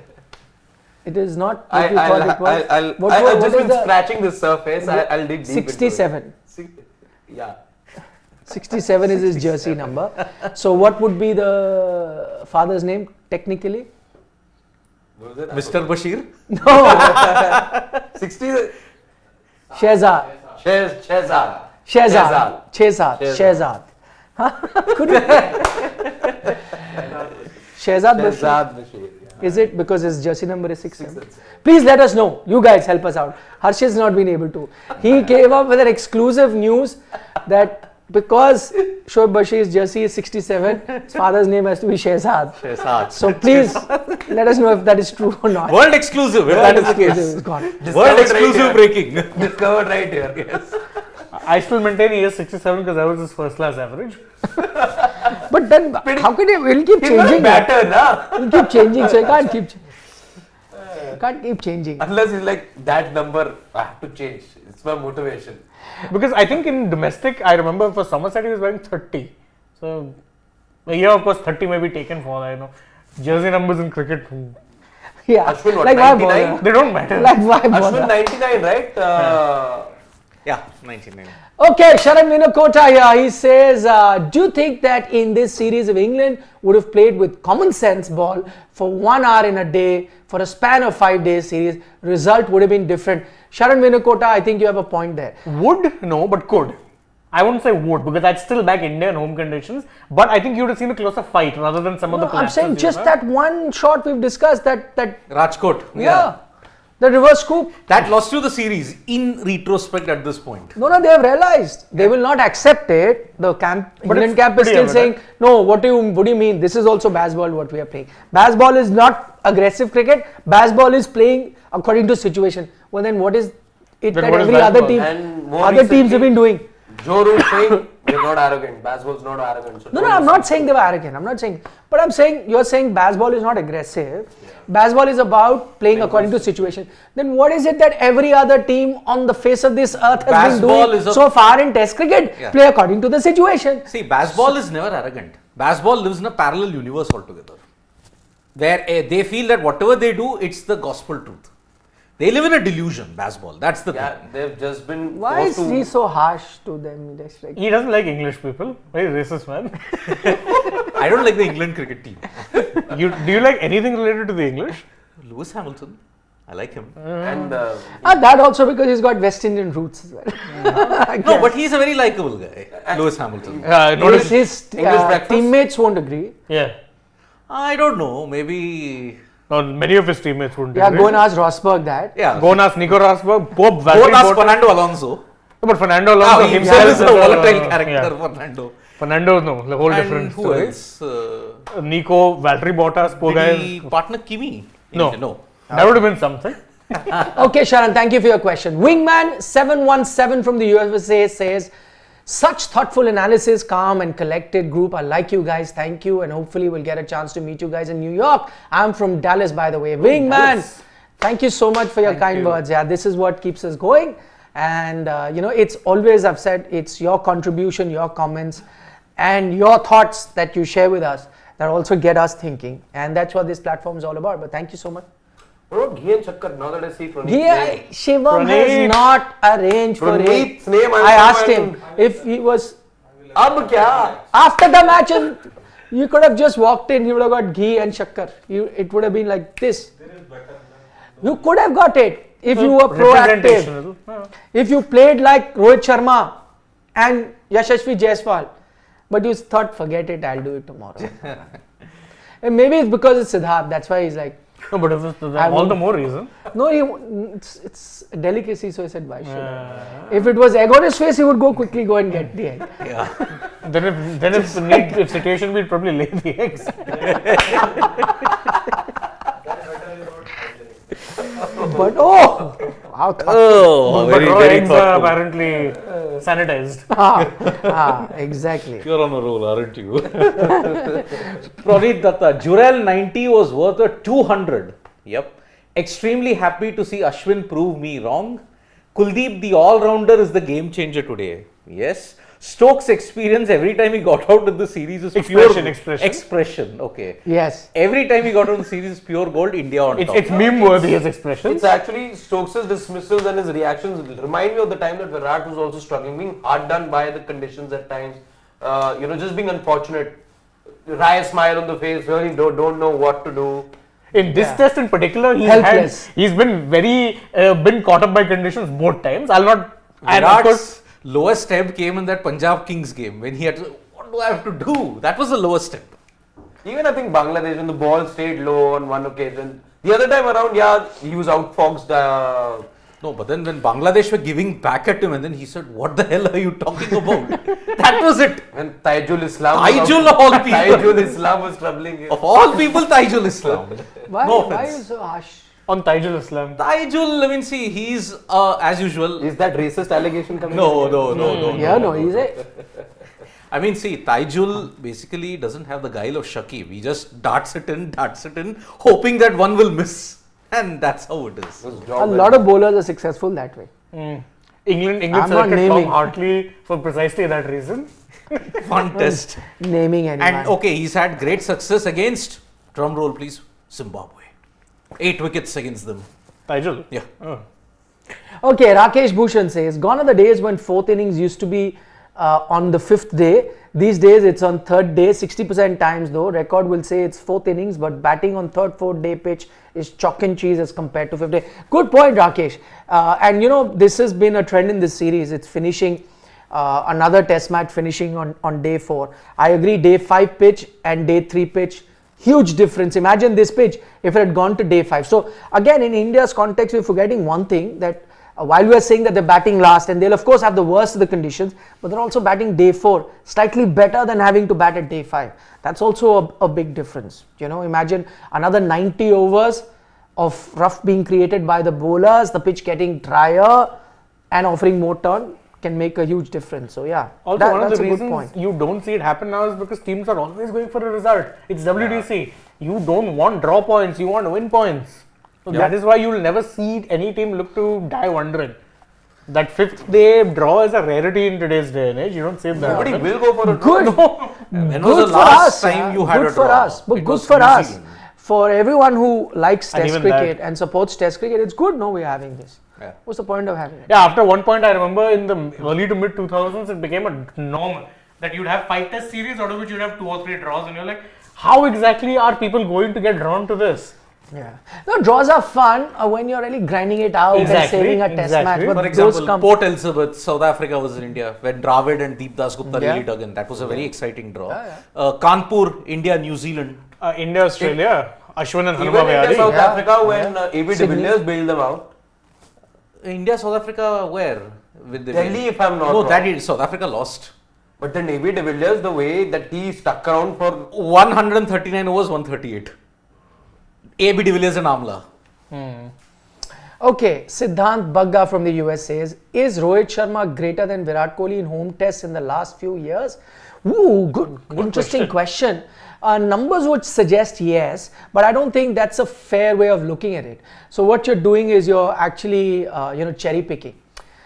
It is not what you thought it was. I've what just is been the- scratching the surface. I'll dig deep 67. into it. Yeah. 67 is his jersey number. So, what would be the father's name technically? What was it? Mr. Bashir? No, 60. Shehzad. Shehzad. Shehzad. Huh? Could it? Shehzad Bashir. Shehzad Bashir. Is it because his jersey number is 67? Please let us know. You guys help us out. Harshit's not been able to. He came up with an exclusive news that because Shoaib Bashir's jersey is 67, his father's name has to be Shehzad. So please let us know if that is true or not. World exclusive, if that is the case. It's gone. World exclusive breaking. Discovered right here. Yes. I still maintain he is 67 because that was his first class average. But then, how can he? He'll keep He's not changing. better, na? He'll keep changing. So he can't keep. Can't keep changing. Unless he's like, that number, I have to change. It's my motivation. Because I think in domestic, I remember for Somerset he was wearing 30. So, here of course 30 may be taken for, I know. Jersey numbers in cricket, Yeah. Ashwin, what, like why 99? bother? they don't matter. Like why Ashwin bother? 99, right? Yeah, 99. Okay, Sharan Vinokota here. He says, do you think that in this series of England would have played with common sense ball for 1 hour in a day for a span of 5 days series, result would have been different? Sharan Vinokota, I think you have a point there. Would? No, but could. I wouldn't say would because I'd still back India in home conditions. But I think you would have seen a closer fight rather than some of the No, I'm collapses saying you just have. that one shot we've discussed that Rajkot. yeah. The reverse scoop. That lost you the series in retrospect at this point. No, they have realized they will not accept it. The England camp is pretty still saying, no, what do you mean? This is also Bazball what we are playing. Bazball is not aggressive cricket. Bazball is playing according to situation. Well, then what is it Then that what is every other Bazball? team, And more other teams have recently, been doing? Joe Root saying we're not arrogant. Bazball's not arrogant. So No, I'm not saying they were arrogant. I'm not saying, but I'm saying you're saying Bazball is not aggressive. Bazball is about playing according to situation. Then what is it that every other team on the face of this earth has been Bazball doing is a- so far in Test cricket? Yeah. Play according to the situation. See, Bazball is never arrogant. Bazball lives in a parallel universe altogether. Where they feel that whatever they do, it's the gospel truth. They live in a delusion, Bazball. That's the Yeah, thing. they've just been Why is forced to. he so harsh to them? Just like, He doesn't like English people. Very racist man. I don't like the England cricket team. Do you like anything related to the English? Lewis Hamilton. I like him. And that also because he's got West Indian roots as well. No, but he's a very likable guy. Lewis Hamilton. His English breakfast? teammates won't agree. Yeah. I don't know. Maybe. No, many of his teammates wouldn't Yeah, agree. go and ask Rosberg that. Yeah. Go and ask Nico Rosberg, Pope, Both ask Valtteri Bottas. Fernando Alonso. No, but Fernando Alonso Himself is a volatile yeah. character, Fernando. Fernando, no, the whole And different who story. else? Nico, Valtteri Bottas, poor Maybe guys. partner Kimi. No. No. That would have been something. Okay, Sharan, thank you for your question. Wingman717 from the USA says, such thoughtful analysis, calm and collected group. I like you guys. Thank you. And hopefully we'll get a chance to meet you guys in New York. I'm from Dallas, by the way. Wingman, thank you so much for your kind words. Yeah, this is what keeps us going. And, it's always, I've said, it's your contribution, your comments, and your thoughts that you share with us that also get us thinking. And that's what this platform is all about. But thank you so much. what about Ghee and Chakkar? Now that I see Praneeth's Yeah, name. Shivam Praneeth. has not arranged for it. Praneeth's name, I asked him if he was Ab kya? after the match, and you could have just walked in. You would have got ghee and shakkar. It would have been like this. You could have got it if you were proactive. Representational. If you played like Rohit Sharma and Yashasvi Jaiswal, but you thought, forget it, I'll do it tomorrow. And maybe it's because it's Siddharth. That's why he's like. No, but if it's I all won't- the more reason. No, it's a delicacy, so I said, why should I? If it was egg on his face, he would quickly go and get the egg. Then if situation, we'd probably lay the eggs. But how thoughtful. Oh, But raw eggs are apparently sanitized. Exactly. You're on a roll, aren't you? Praneeth Datta, Jurel 90 was worth a 200. Yep. Extremely happy to see Ashwin prove me wrong. Kuldeep, the all-rounder, is the game changer today. Yes. Stokes' experience every time he got out in the series is Expression. expression. Okay. Yes. Every time he got out in the series is pure gold. India on top. It's meme worthy, his expressions. It's actually Stokes' dismissals and his reactions remind me of the time that Virat was also struggling, being hard done by the conditions at times. Just being unfortunate. Wry smile on the face, really don't know what to do. In this test in particular, Helpless. he's been been caught up by conditions both times. And of Virat's course, lowest ebb came in that Punjab Kings game when he had to, what do I have to do? That was the lowest step. Even I think Bangladesh, when the ball stayed low on one occasion. The other time around, he was outfoxed. No, but then when Bangladesh were giving back at him and then he said, what the hell are you talking about? That was it. When Taijul Islam Taijul of all people. Taijul Islam was troubling him. Of all people, Taijul Islam. Why No are offense. you so harsh? on Taijul Islam. Taijul, see, he's as usual. Is that racist allegation coming? No. He's a. See, Taijul basically doesn't have the guile of Shakib. He just darts it in, hoping that one will miss. And that's how it is. A lot of bowlers are successful that way. England I'm not selected Tom naming. Hartley for precisely that reason. Fun test. Naming anyone. And okay, he's had great success against, drum roll please, Zimbabwe. 8 wickets against them. Taijul. Yeah. Oh. Okay, Rakesh Bhushan says, gone are the days when fourth innings used to be on the fifth day. These days it's on third day, 60% times though. Record will say it's fourth innings, but batting on third, fourth day pitch is chalk and cheese as compared to fifth day. Good point, Rakesh. And this has been a trend in this series. It's finishing, another test match finishing on day 4. I agree, day 5 pitch and day 3 pitch Huge difference. Imagine this pitch if it had gone to day 5. So again, in India's context, we're forgetting one thing, that while we are saying that they're batting last and they'll of course have the worst of the conditions, but they're also batting day 4 slightly better than having to bat at day 5. That's also a big difference. Imagine another 90 overs of rough being created by the bowlers, the pitch getting drier and offering more turn can make a huge difference. So yeah, also one of that's the a good reasons point. you don't see it happen now is because teams are always going for a result. It's WDC. You don't want draw points, you want win points. So that is why you'll never see any team look to die wondering. That 5th day draw is a rarity in today's day and age. You don't see that. Nobody will go for a Good. draw. When was Good the for last us. time you had Good a for draw? us. But It good was for New us. Zealand. For everyone who likes And Test even cricket that. and supports Test cricket, it's good. No, we're having this. Yeah. What's the point of having it? Yeah, after one point I remember in the early to mid 2000s it became a norm that you'd have 5 test series out of which you'd have 2 or 3 draws and you're like, how exactly are people going to get drawn to this? Yeah. No, draws are fun when you're really grinding it out and Exactly, saving a test match. exactly. But For those example, come. Port Elizabeth, South Africa versus India, when Dravid and Deep Das Gupta Yeah. really dug in. That was a very exciting draw. Yeah, Kanpur, India, New Zealand. India, Australia, Ashwin and Even Hanuma India, Vihari. South Yeah. Africa, when AB de Sydney. Villiers bailed them out. India, South Africa, where? With the Delhi, if I'm not No, wrong. that is South Africa lost. But then AB de Villiers, the way that he stuck around for 139 overs, 138. AB de Villiers and Amla. Okay, Siddhant Bagga from the US says, is Rohit Sharma greater than Virat Kohli in home tests in the last few years? Ooh, good interesting question. Numbers would suggest yes, but I don't think that's a fair way of looking at it. So what you're doing is you're actually, cherry picking.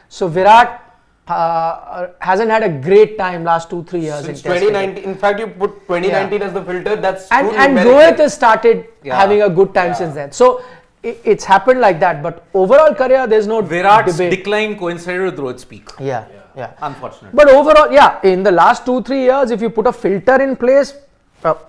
So Virat hasn't had a great time last 2-3 years since in Test cricket. 2019. In fact, you put 2019 as the filter. That's And true Rohit numerical. has started having a good time since then. So it's happened like that. But overall career, there's no Virat's debate. decline coincided with Rohit's peak. Yeah. Unfortunately. But overall, in the last 2-3 years, if you put a filter in place,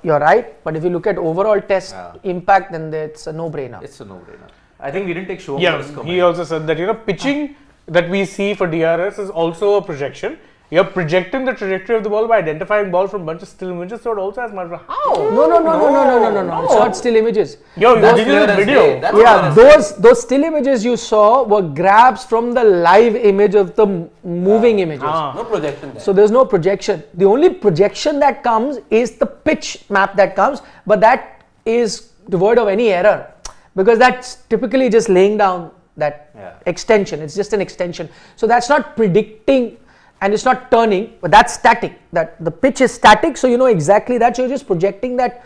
you're right. But if you look at overall test impact, then it's a no-brainer. It's a no-brainer. I think we didn't take Shubham Yeah, for his comment. he also said that pitching that we see for DRS is also a projection. You're projecting the trajectory of the ball by identifying ball from bunch of still images, so it also has much. How? No. It's not still images. Yo, That's this clear is as video. day. That's Yeah, clear as day. those still images you saw were grabs from the live image of the moving images. No projection there. So there's no projection. The only projection that comes is the pitch map that comes, but that is devoid of any error because that's typically just laying down that extension. It's just an extension. So that's not predicting and it's not turning, but that's static. That the pitch is static, so you know exactly that. So you're just projecting that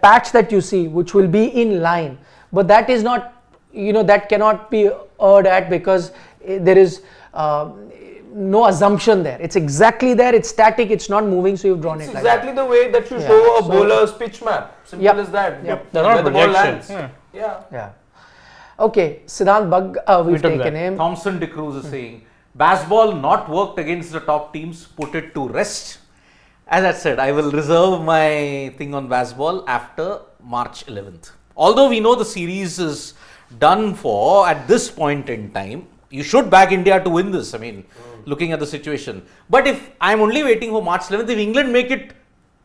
patch that you see, which will be in line. But that is not, that cannot be erred at because there is no assumption there. It's exactly there. It's static. It's not moving. So you've drawn It's it like exactly the way that you show a bowler's pitch map. Simple Yep. as that. Yep. They're not Where the ball projections. lands. Yeah. that. Yeah. Okay, Siddhant Bug, we've took taken that. him. Thompson De Cruz is saying, Bazball not worked against the top teams, put it to rest. As I said, I will reserve my thing on Bazball after March 11th. Although we know the series is done for at this point in time, you should back India to win this. I mean, looking at the situation. But if I'm only waiting for March 11th, if England make it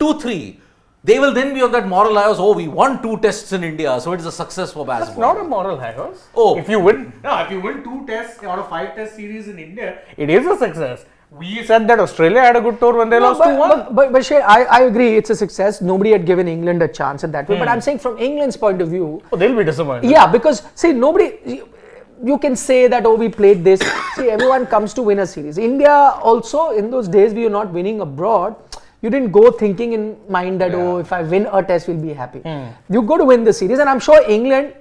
2-3, they will then be on that moral high. Oh, we won 2 tests in India, so it is a success for Bazball. That's not a moral high horse. Oh. If you win 2 tests out of 5 test series in India, it is a success. We said that Australia had a good tour when they lost 2-1. But Shay, I agree, it's a success. Nobody had given England a chance in that way. But I'm saying from England's point of view, Oh, they'll be disappointed. yeah, because see, you can say that, oh, we played this. See, everyone comes to win a series. India also, in those days we were not winning abroad, you didn't go thinking in mind that, oh, if I win a test, we'll be happy. You go to win the series, and I'm sure England,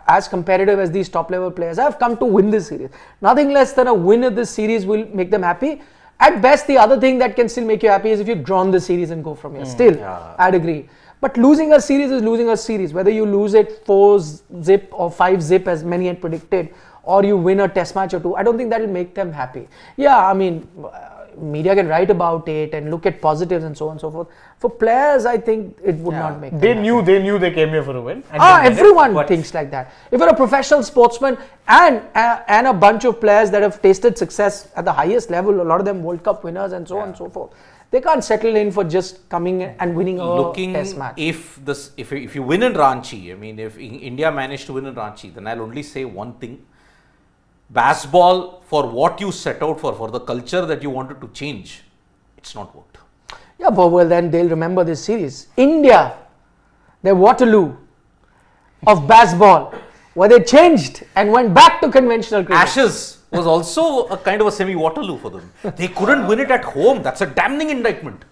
as competitive as these top level players have, come to win this series. Nothing less than a win of this series will make them happy. At best, the other thing that can still make you happy is if you've drawn the series and go from here. Still, I'd agree. But losing a series is losing a series. Whether you lose it 4-0 or 5-0 as many had predicted, or you win a test match or 2, I don't think that will make them happy. Yeah, I mean, media can write about it and look at positives and so on and so forth. For players, I think it would not make them They happy. knew they came here for a win. And they did it. Everyone thinks like that. If you're a professional sportsman and a bunch of players that have tasted success at the highest level, a lot of them World Cup winners and so on and so forth, They can't settle in for just coming and winning a test match. If you win in Ranchi, I mean, if India managed to win in Ranchi, then I'll only say one thing. Bazball, for what you set out for the culture that you wanted to change, it's not worked. Yeah, but well, then they'll remember this series. India, their Waterloo of Bazball, where they changed and went back to conventional cricket. Ashes was also a kind of a semi-Waterloo for them. They couldn't win it at home. That's a damning indictment.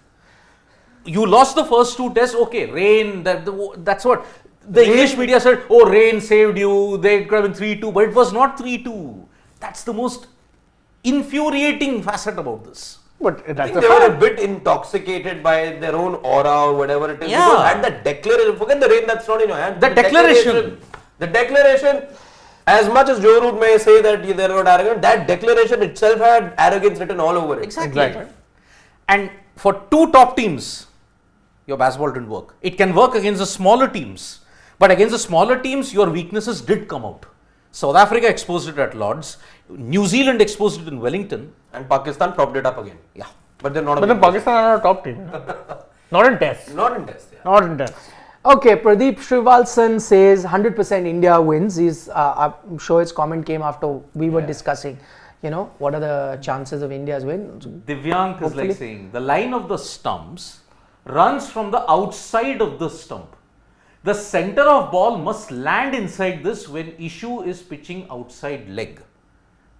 You lost the first 2 tests, okay, rain, that's what. The English media said, oh, rain saved you, they could have been 3-2, but it was not 3-2. That's the most infuriating facet about this. But I that's think they were a bit intoxicated by their own aura or whatever it is. Yeah. Because had that declaration, forget the rain, that's not in your hand. The declaration. The declaration, as much as Joe Root may say that they're not arrogant, that declaration itself had arrogance written all over it. Exactly. And for 2 top teams, your Bazball didn't work. It can work against the smaller teams. But against the smaller teams, your weaknesses did come out. South Africa exposed it at Lords. New Zealand exposed it in Wellington. And Pakistan propped it up again. Yeah. But they're not. But then Pakistan are not a top team. Not in tests. Not in test. Yeah. Not in tests. Okay, Pradeep Srivalsan says 100% India wins. I'm sure his comment came after we were discussing, what are the chances of India's win. Divyank is like saying, the line of the stumps runs from the outside of the stump. The center of ball must land inside this when issue is pitching outside leg.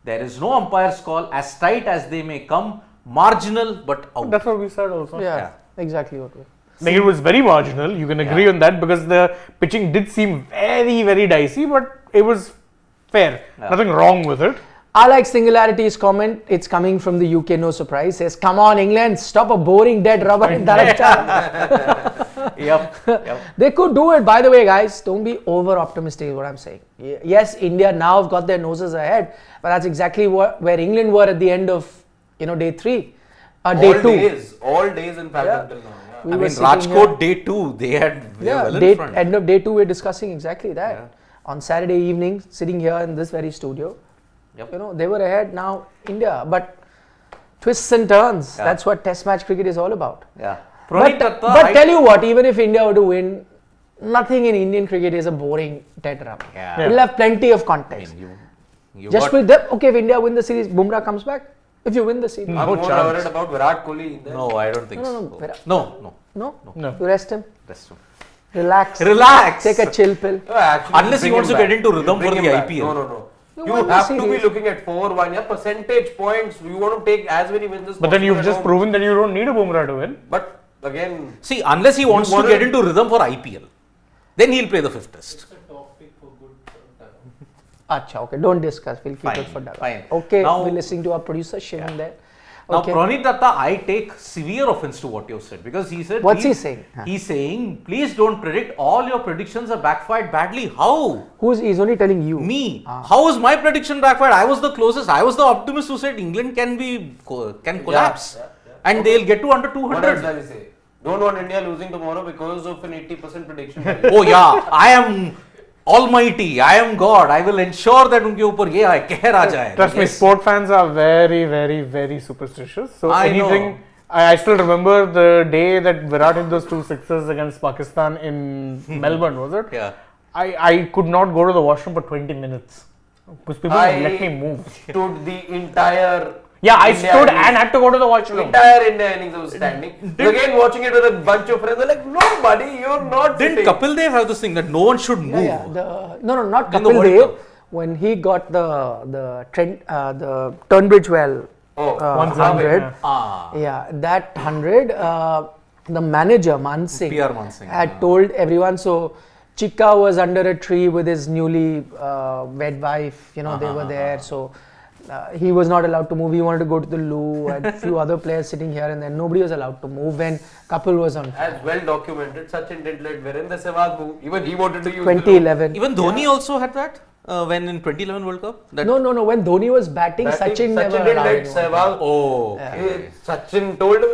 There is no umpire's call, as tight as they may come, marginal but out. That's what we said also. Yeah, exactly what we Like it was very marginal, you can agree on that, because the pitching did seem very, very dicey, but it was fair. Yeah. Nothing wrong with it. I like Singularity's comment. It's coming from the UK, no surprise. Says, come on, England, stop a boring dead rubber in director. Yep. They could do it, by the way, guys. Don't be over optimistic, is what I'm saying. Yes, India now have got their noses ahead, but that's exactly where England were at the end of day 3. Day 2. All days in fact Yeah. until now. Yeah. We I were mean, sitting Rajkot day 2, they were well in front. end of day 2, we're discussing exactly that. Yeah. On Saturday evening, sitting here in this very studio, Yep. they were ahead. Now India, but twists and turns. Yeah. That's what Test match cricket is all about. Yeah. But tell you what, even if India were to win, nothing in Indian cricket is a boring dead rubber. Yeah. It'll have plenty of I context. mean, you Just got- with them, okay, if India win the series, Bumrah comes back. If you win the series, I'm No more chance. worried about Virat Kohli. No, I don't think No, so. no, Virat- No. no, you rest him, That's true. relax, Relax. take a chill pill. Unless he bring wants him to get back. into rhythm Bring for him the back. IPL. No. You You won the have to be series. looking at 4-1. Yeah, percentage points. You want to take as many wins as But then possible you've at just home. proven that you don't need a Bumrah to win. But again, See, unless he wants to wanna- get into rhythm for IPL, then he'll play the 5th test. Acha, okay, don't discuss. We'll keep Fine, it for that. fine. Okay, Now- we're listening to our producer Shivan there. Now, Okay. Pranit Datta, I take severe offense to what you've said, because he said. What's he saying? He's saying, please don't predict. All your predictions are backfired badly. How? He's only telling you. Me. How was my prediction backfired? I was the closest. I was the optimist who said England can collapse. And they'll get to under what else 200. does he say? Don't want India losing tomorrow because of an 80% prediction. Oh yeah, I am almighty. I am God. I will ensure that उनके ऊपर ये आए, कहर आ जाए. Trust me, Yes. sport fans are very, very, very superstitious. So I anything, know. I still remember the day that Virat hit those 2 sixes against Pakistan in Melbourne, was it? Yeah. I could not go to the washroom for 20 minutes. Because people wouldn't let me move. stood the entire. Yeah, I India stood innings. and had to go to the washroom. Entire India innings I was standing. Again, watching it with a bunch of friends. They're like, no, buddy, you're not. Didn't sitting." Kapil Dev have this thing that no one should move? No, not In the Kapil World Dev. Cup. When he got the Turnbridge well 100. Ah. Yeah, that 100. The manager Mansingh PR Mansingh, had told everyone. So Chikka was under a tree with his newly wed wife. They were there. So. He was not allowed to move. He wanted to go to the loo, and a few other players sitting here and then. Nobody was allowed to move when Kapil was on. As well documented, Sachin did let Virendra Sehwag move. Even he wanted to use 2011. Even Dhoni also had that when in 2011 World Cup. That No. When Dhoni was batting, Sachin never did allowed let anyone. Sehwag. Oh. Okay. Sachin told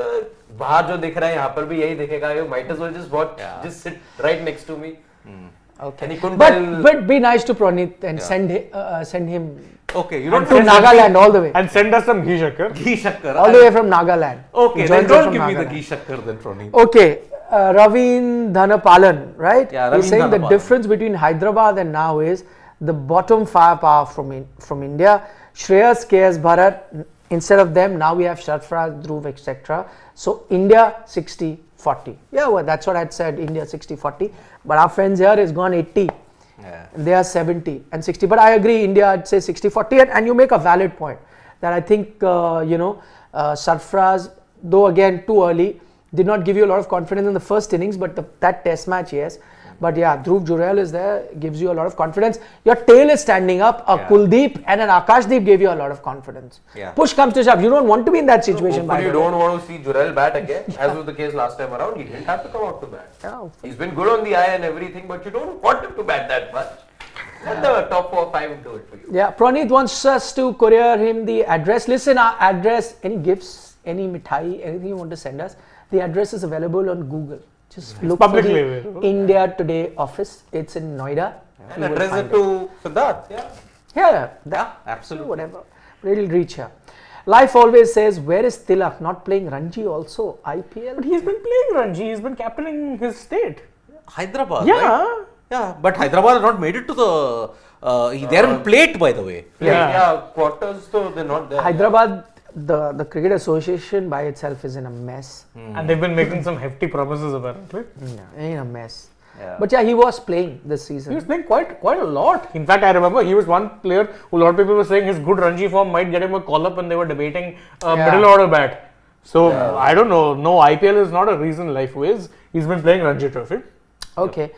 बाहर जो दिख रहा है यहाँ पर भी यही दिखेगा. You might as well just watch, just sit right next to me. Okay. And he couldn't But be nice to Pranit and send him Okay, you don't To Nagaland all the way. And send us some ghee shakkar. ghee shakkar. All the way from Nagaland. Okay, He then joins us don't from give me the Nagaland. ghee shakkar then, Pranit. Okay, Ravin Dhanapalan, right? Yeah, He's Ravin saying the Dhanapalan. difference between Hyderabad and now is the bottom firepower from India. Shreyas, KS Bharat, instead of them, now we have Sarfaraz, Dhruv, etc. So India 60-40. Yeah, well, that's what I'd said, India 60-40. But our friends here has gone 80. Yeah. And they are 70 and 60. But I agree, India, I'd say 60-40. And you make a valid point that I think, Sarfaraz, though again too early, did not give you a lot of confidence in the first innings, but that test match, yes. But yeah, Dhruv Jurel is there, gives you a lot of confidence. Your tail is standing up. A Kuldeep and an Akashdeep gave you a lot of confidence. Yeah. Push comes to shove. You don't want to be in that situation. Hopefully by you the way. don't want to see Jurel bat again, as was the case last time around. He didn't have to come out to bat. Yeah. He's been good on the eye and everything, but you don't want him to bat that much. Let the top 4 or 5 do it for you. Yeah, Pranit wants us to courier him the address. Listen, our address, any gifts, any mithai, anything you want to send us, the address is available on Google. Just look for publicly the available. India Today office. It's in Noida. And You will address find it to Siddharth. Yeah. Yeah, Yeah, absolutely. whatever. But it'll reach here. Life always says, where is Tilak? Not playing Ranji also? IPL? But he's been playing Ranji. He's been captaining his state. Hyderabad, Yeah. right? Yeah, but Hyderabad has not made it to the. They're in plate, by the way. Yeah, quarters, so they're not there. Hyderabad, the Cricket Association by itself is in a mess. And they've been making some hefty promises apparently. Yeah, in a mess. Yeah. But yeah, he was playing this He was season. playing quite a lot. In fact, I remember he was one player who a lot of people were saying his good Ranji form might get him a call up when they were debating middle order bat. So I don't know. No, IPL is not a reason life ways. He's been playing Ranji Trophy. Okay.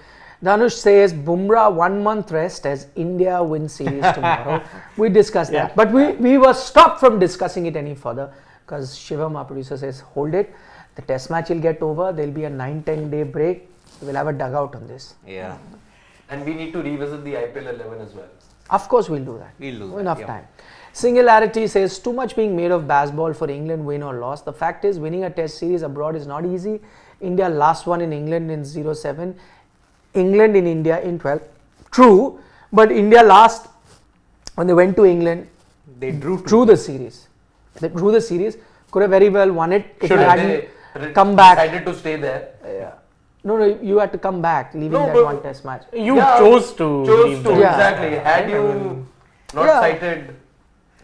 Dhanush says Bumrah 1 month rest as India win series tomorrow. We discussed that. But we were stopped from discussing it any further because Shivam, our producer, says hold it. The test match will get over. There'll be a 9-10 day break. We'll have a dugout on this. Yeah. And we need to revisit the IPL 11 as well. Of course, we'll do that. We'll do that, Enough yeah. time. Singularity says too much being made of Bazball for England win or loss. The fact is, winning a test series abroad is not easy. India last one in England in 07. England in India in 12. True, but India last, when they went to England, They drew the series. They drew the series. Could have very well won it if Should they have. hadn't come back. Decided to stay there. Yeah. No, you had to come back, leaving No, that but- one test match. You Yeah, chose to. leave them. Yeah. Exactly. Had you not Yeah. cited,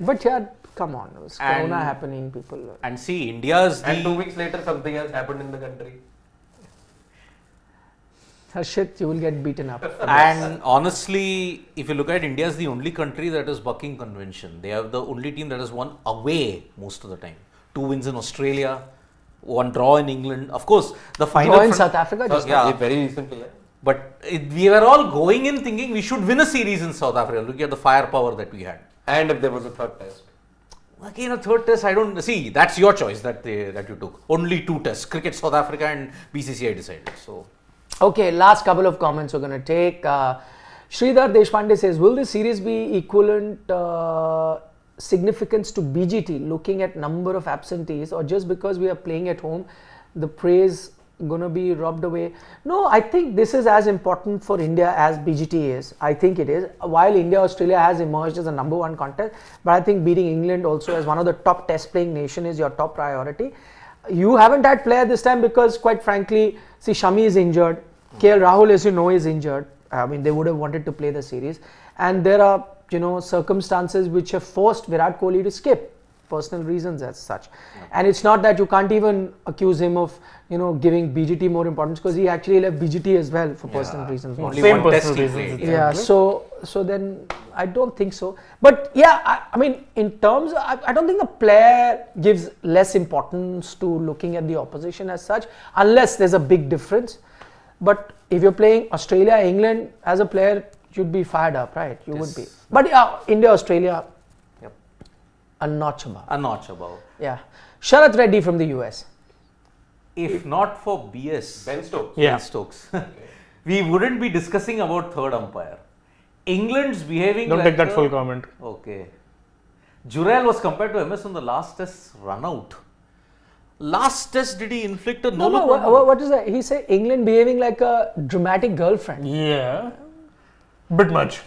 But yeah, come on, it was And- Corona happening, people. And see, India's and 2 the. weeks later something else happened in the country. Harshit, you will get beaten up. And honestly, if you look at India, is the only country that is bucking convention. They have the only team that has won away most of the time. 2 wins in Australia, 1 draw in England. Of course, the final. Draw in front- South Africa, just Yeah. Very recently. Yeah. But we were all going in thinking we should win a series in South Africa. Look at the firepower that we had. And if there was a third test. Again, a third test, I don't see. That's your choice that you took. Only 2 tests: Cricket South Africa and BCCI decided. So. Okay, last couple of comments we're going to take. Sridhar Deshpande says, will this series be equivalent significance to BGT, looking at number of absentees, or just because we are playing at home, the praise going to be robbed away? No, I think this is as important for India as BGT is. I think it is. While India-Australia has emerged as a number 1 contest, but I think beating England also as one of the top test playing nation is your top priority. You haven't had player this time because, quite frankly, see, Shami is injured. KL Rahul, as you know, is injured. I mean, they would have wanted to play the series. And there are, circumstances which have forced Virat Kohli to skip. Personal reasons as such. And it's not that you can't even accuse him of, giving BGT more importance, because he actually left BGT as well for personal reasons. Only Same 1 test personal he reasons. played. Yeah, so then I don't think so. But yeah, I mean, in terms, I don't think a player gives less importance to looking at the opposition as such, unless there's a big difference. But if you're playing Australia, England, as a player, you'd be fired up, right? You would be. But yeah, India, Australia, Yep. a notch above. A notch above. Yeah. Sharath Reddy from the US. If not for BS, Ben Stokes. Yeah. Ben Stokes, we wouldn't be discussing about third umpire. England's behaving Don't like take that a- full comment. Okay. Jurel was compared to MS in the last test run out. Last test, did he inflict a No, no-look? what is that? He said England behaving like a dramatic girlfriend. Yeah. Bit much.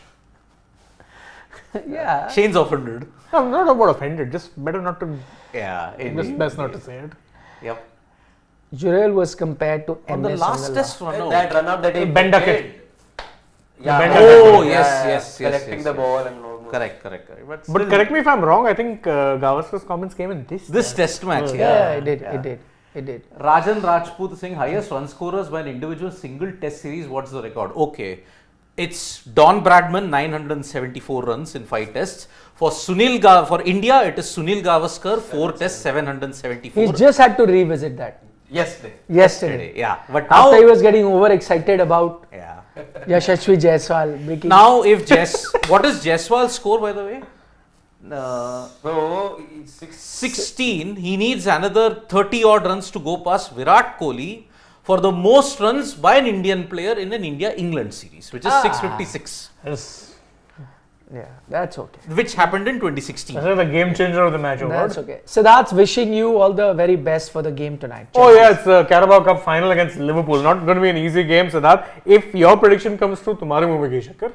Yeah. Shane's offended. I'm not about offended. Just better not to. Yeah. Just best not to say it. Yep. Jurel was compared to On MS the last test run out. That run out that he Bender played. kit. Yeah. Bender Oh, kit. yes. Collecting the ball and all. Correct. But, But still, correct me if I'm wrong. I think Gavaskar's comments came in this. test match. Yeah, it did. Rajan Rajput saying highest run scorers by an individual single test series. What's the record? Okay. It's Don Bradman, 974 runs in 5 tests. For for India, it is Sunil Gavaskar, 4 tests, 774. He just had to revisit that yesterday. Yeah. But now, After he was getting overexcited about yeah. Yashasvi Jaiswal breaking. Now, if what is Jaiswal's score, by the way? So, 16. He needs another 30 odd runs to go past Virat Kohli for the most runs by an Indian player in an India-England series, which is 656, Yes. Yeah, that's okay. which happened in 2016. That's the game changer of the match award. That's okay. Siddharth's wishing you all the very best for the game tonight. Oh yeah, it's the Carabao Cup final against Liverpool. Not going to be an easy game, Siddharth. If your prediction comes true, तुम्हारे मुंह में घी शक्कर.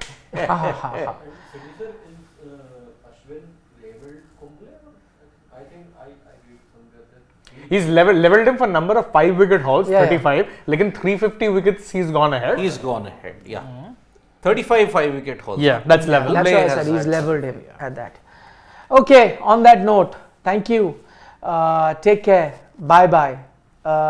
Ashwin labelled Kumble? I think I read somewhere that He's leveled him for number of 5 wicket hauls, Yeah, 35. Like in 350 wickets, he's gone ahead. He's gone ahead, yeah. 35 5-wicket hauls. Yeah, that's level. That's why I has said he's had leveled some, him at that. Okay, on that note, thank you. Take care. Bye.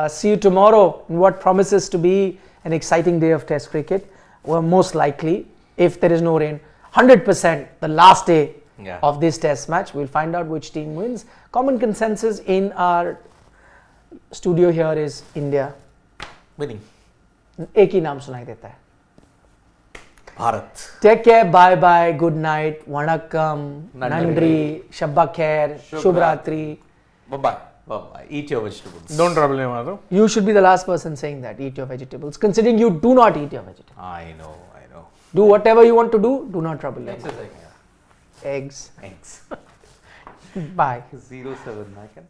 See you tomorrow in what promises to be an exciting day of Test cricket. Well, most likely, if there is no rain, 100% the last day of this Test match. We'll find out which team wins. Common consensus in our studio here is India. Winning. एक ही नाम सुनाई देता है. Bharat. Take care, bye, good night, vanakkam, nandri, shabba khair, shubhratri. bye-bye. Bye-bye. Eat your vegetables. Don't trouble him, Madhu. You should be the last person saying that, eat your vegetables, considering you do not eat your vegetables. I know. Do whatever you want to do not trouble them. Exercise. Eggs. Thanks. Bye. 07. I can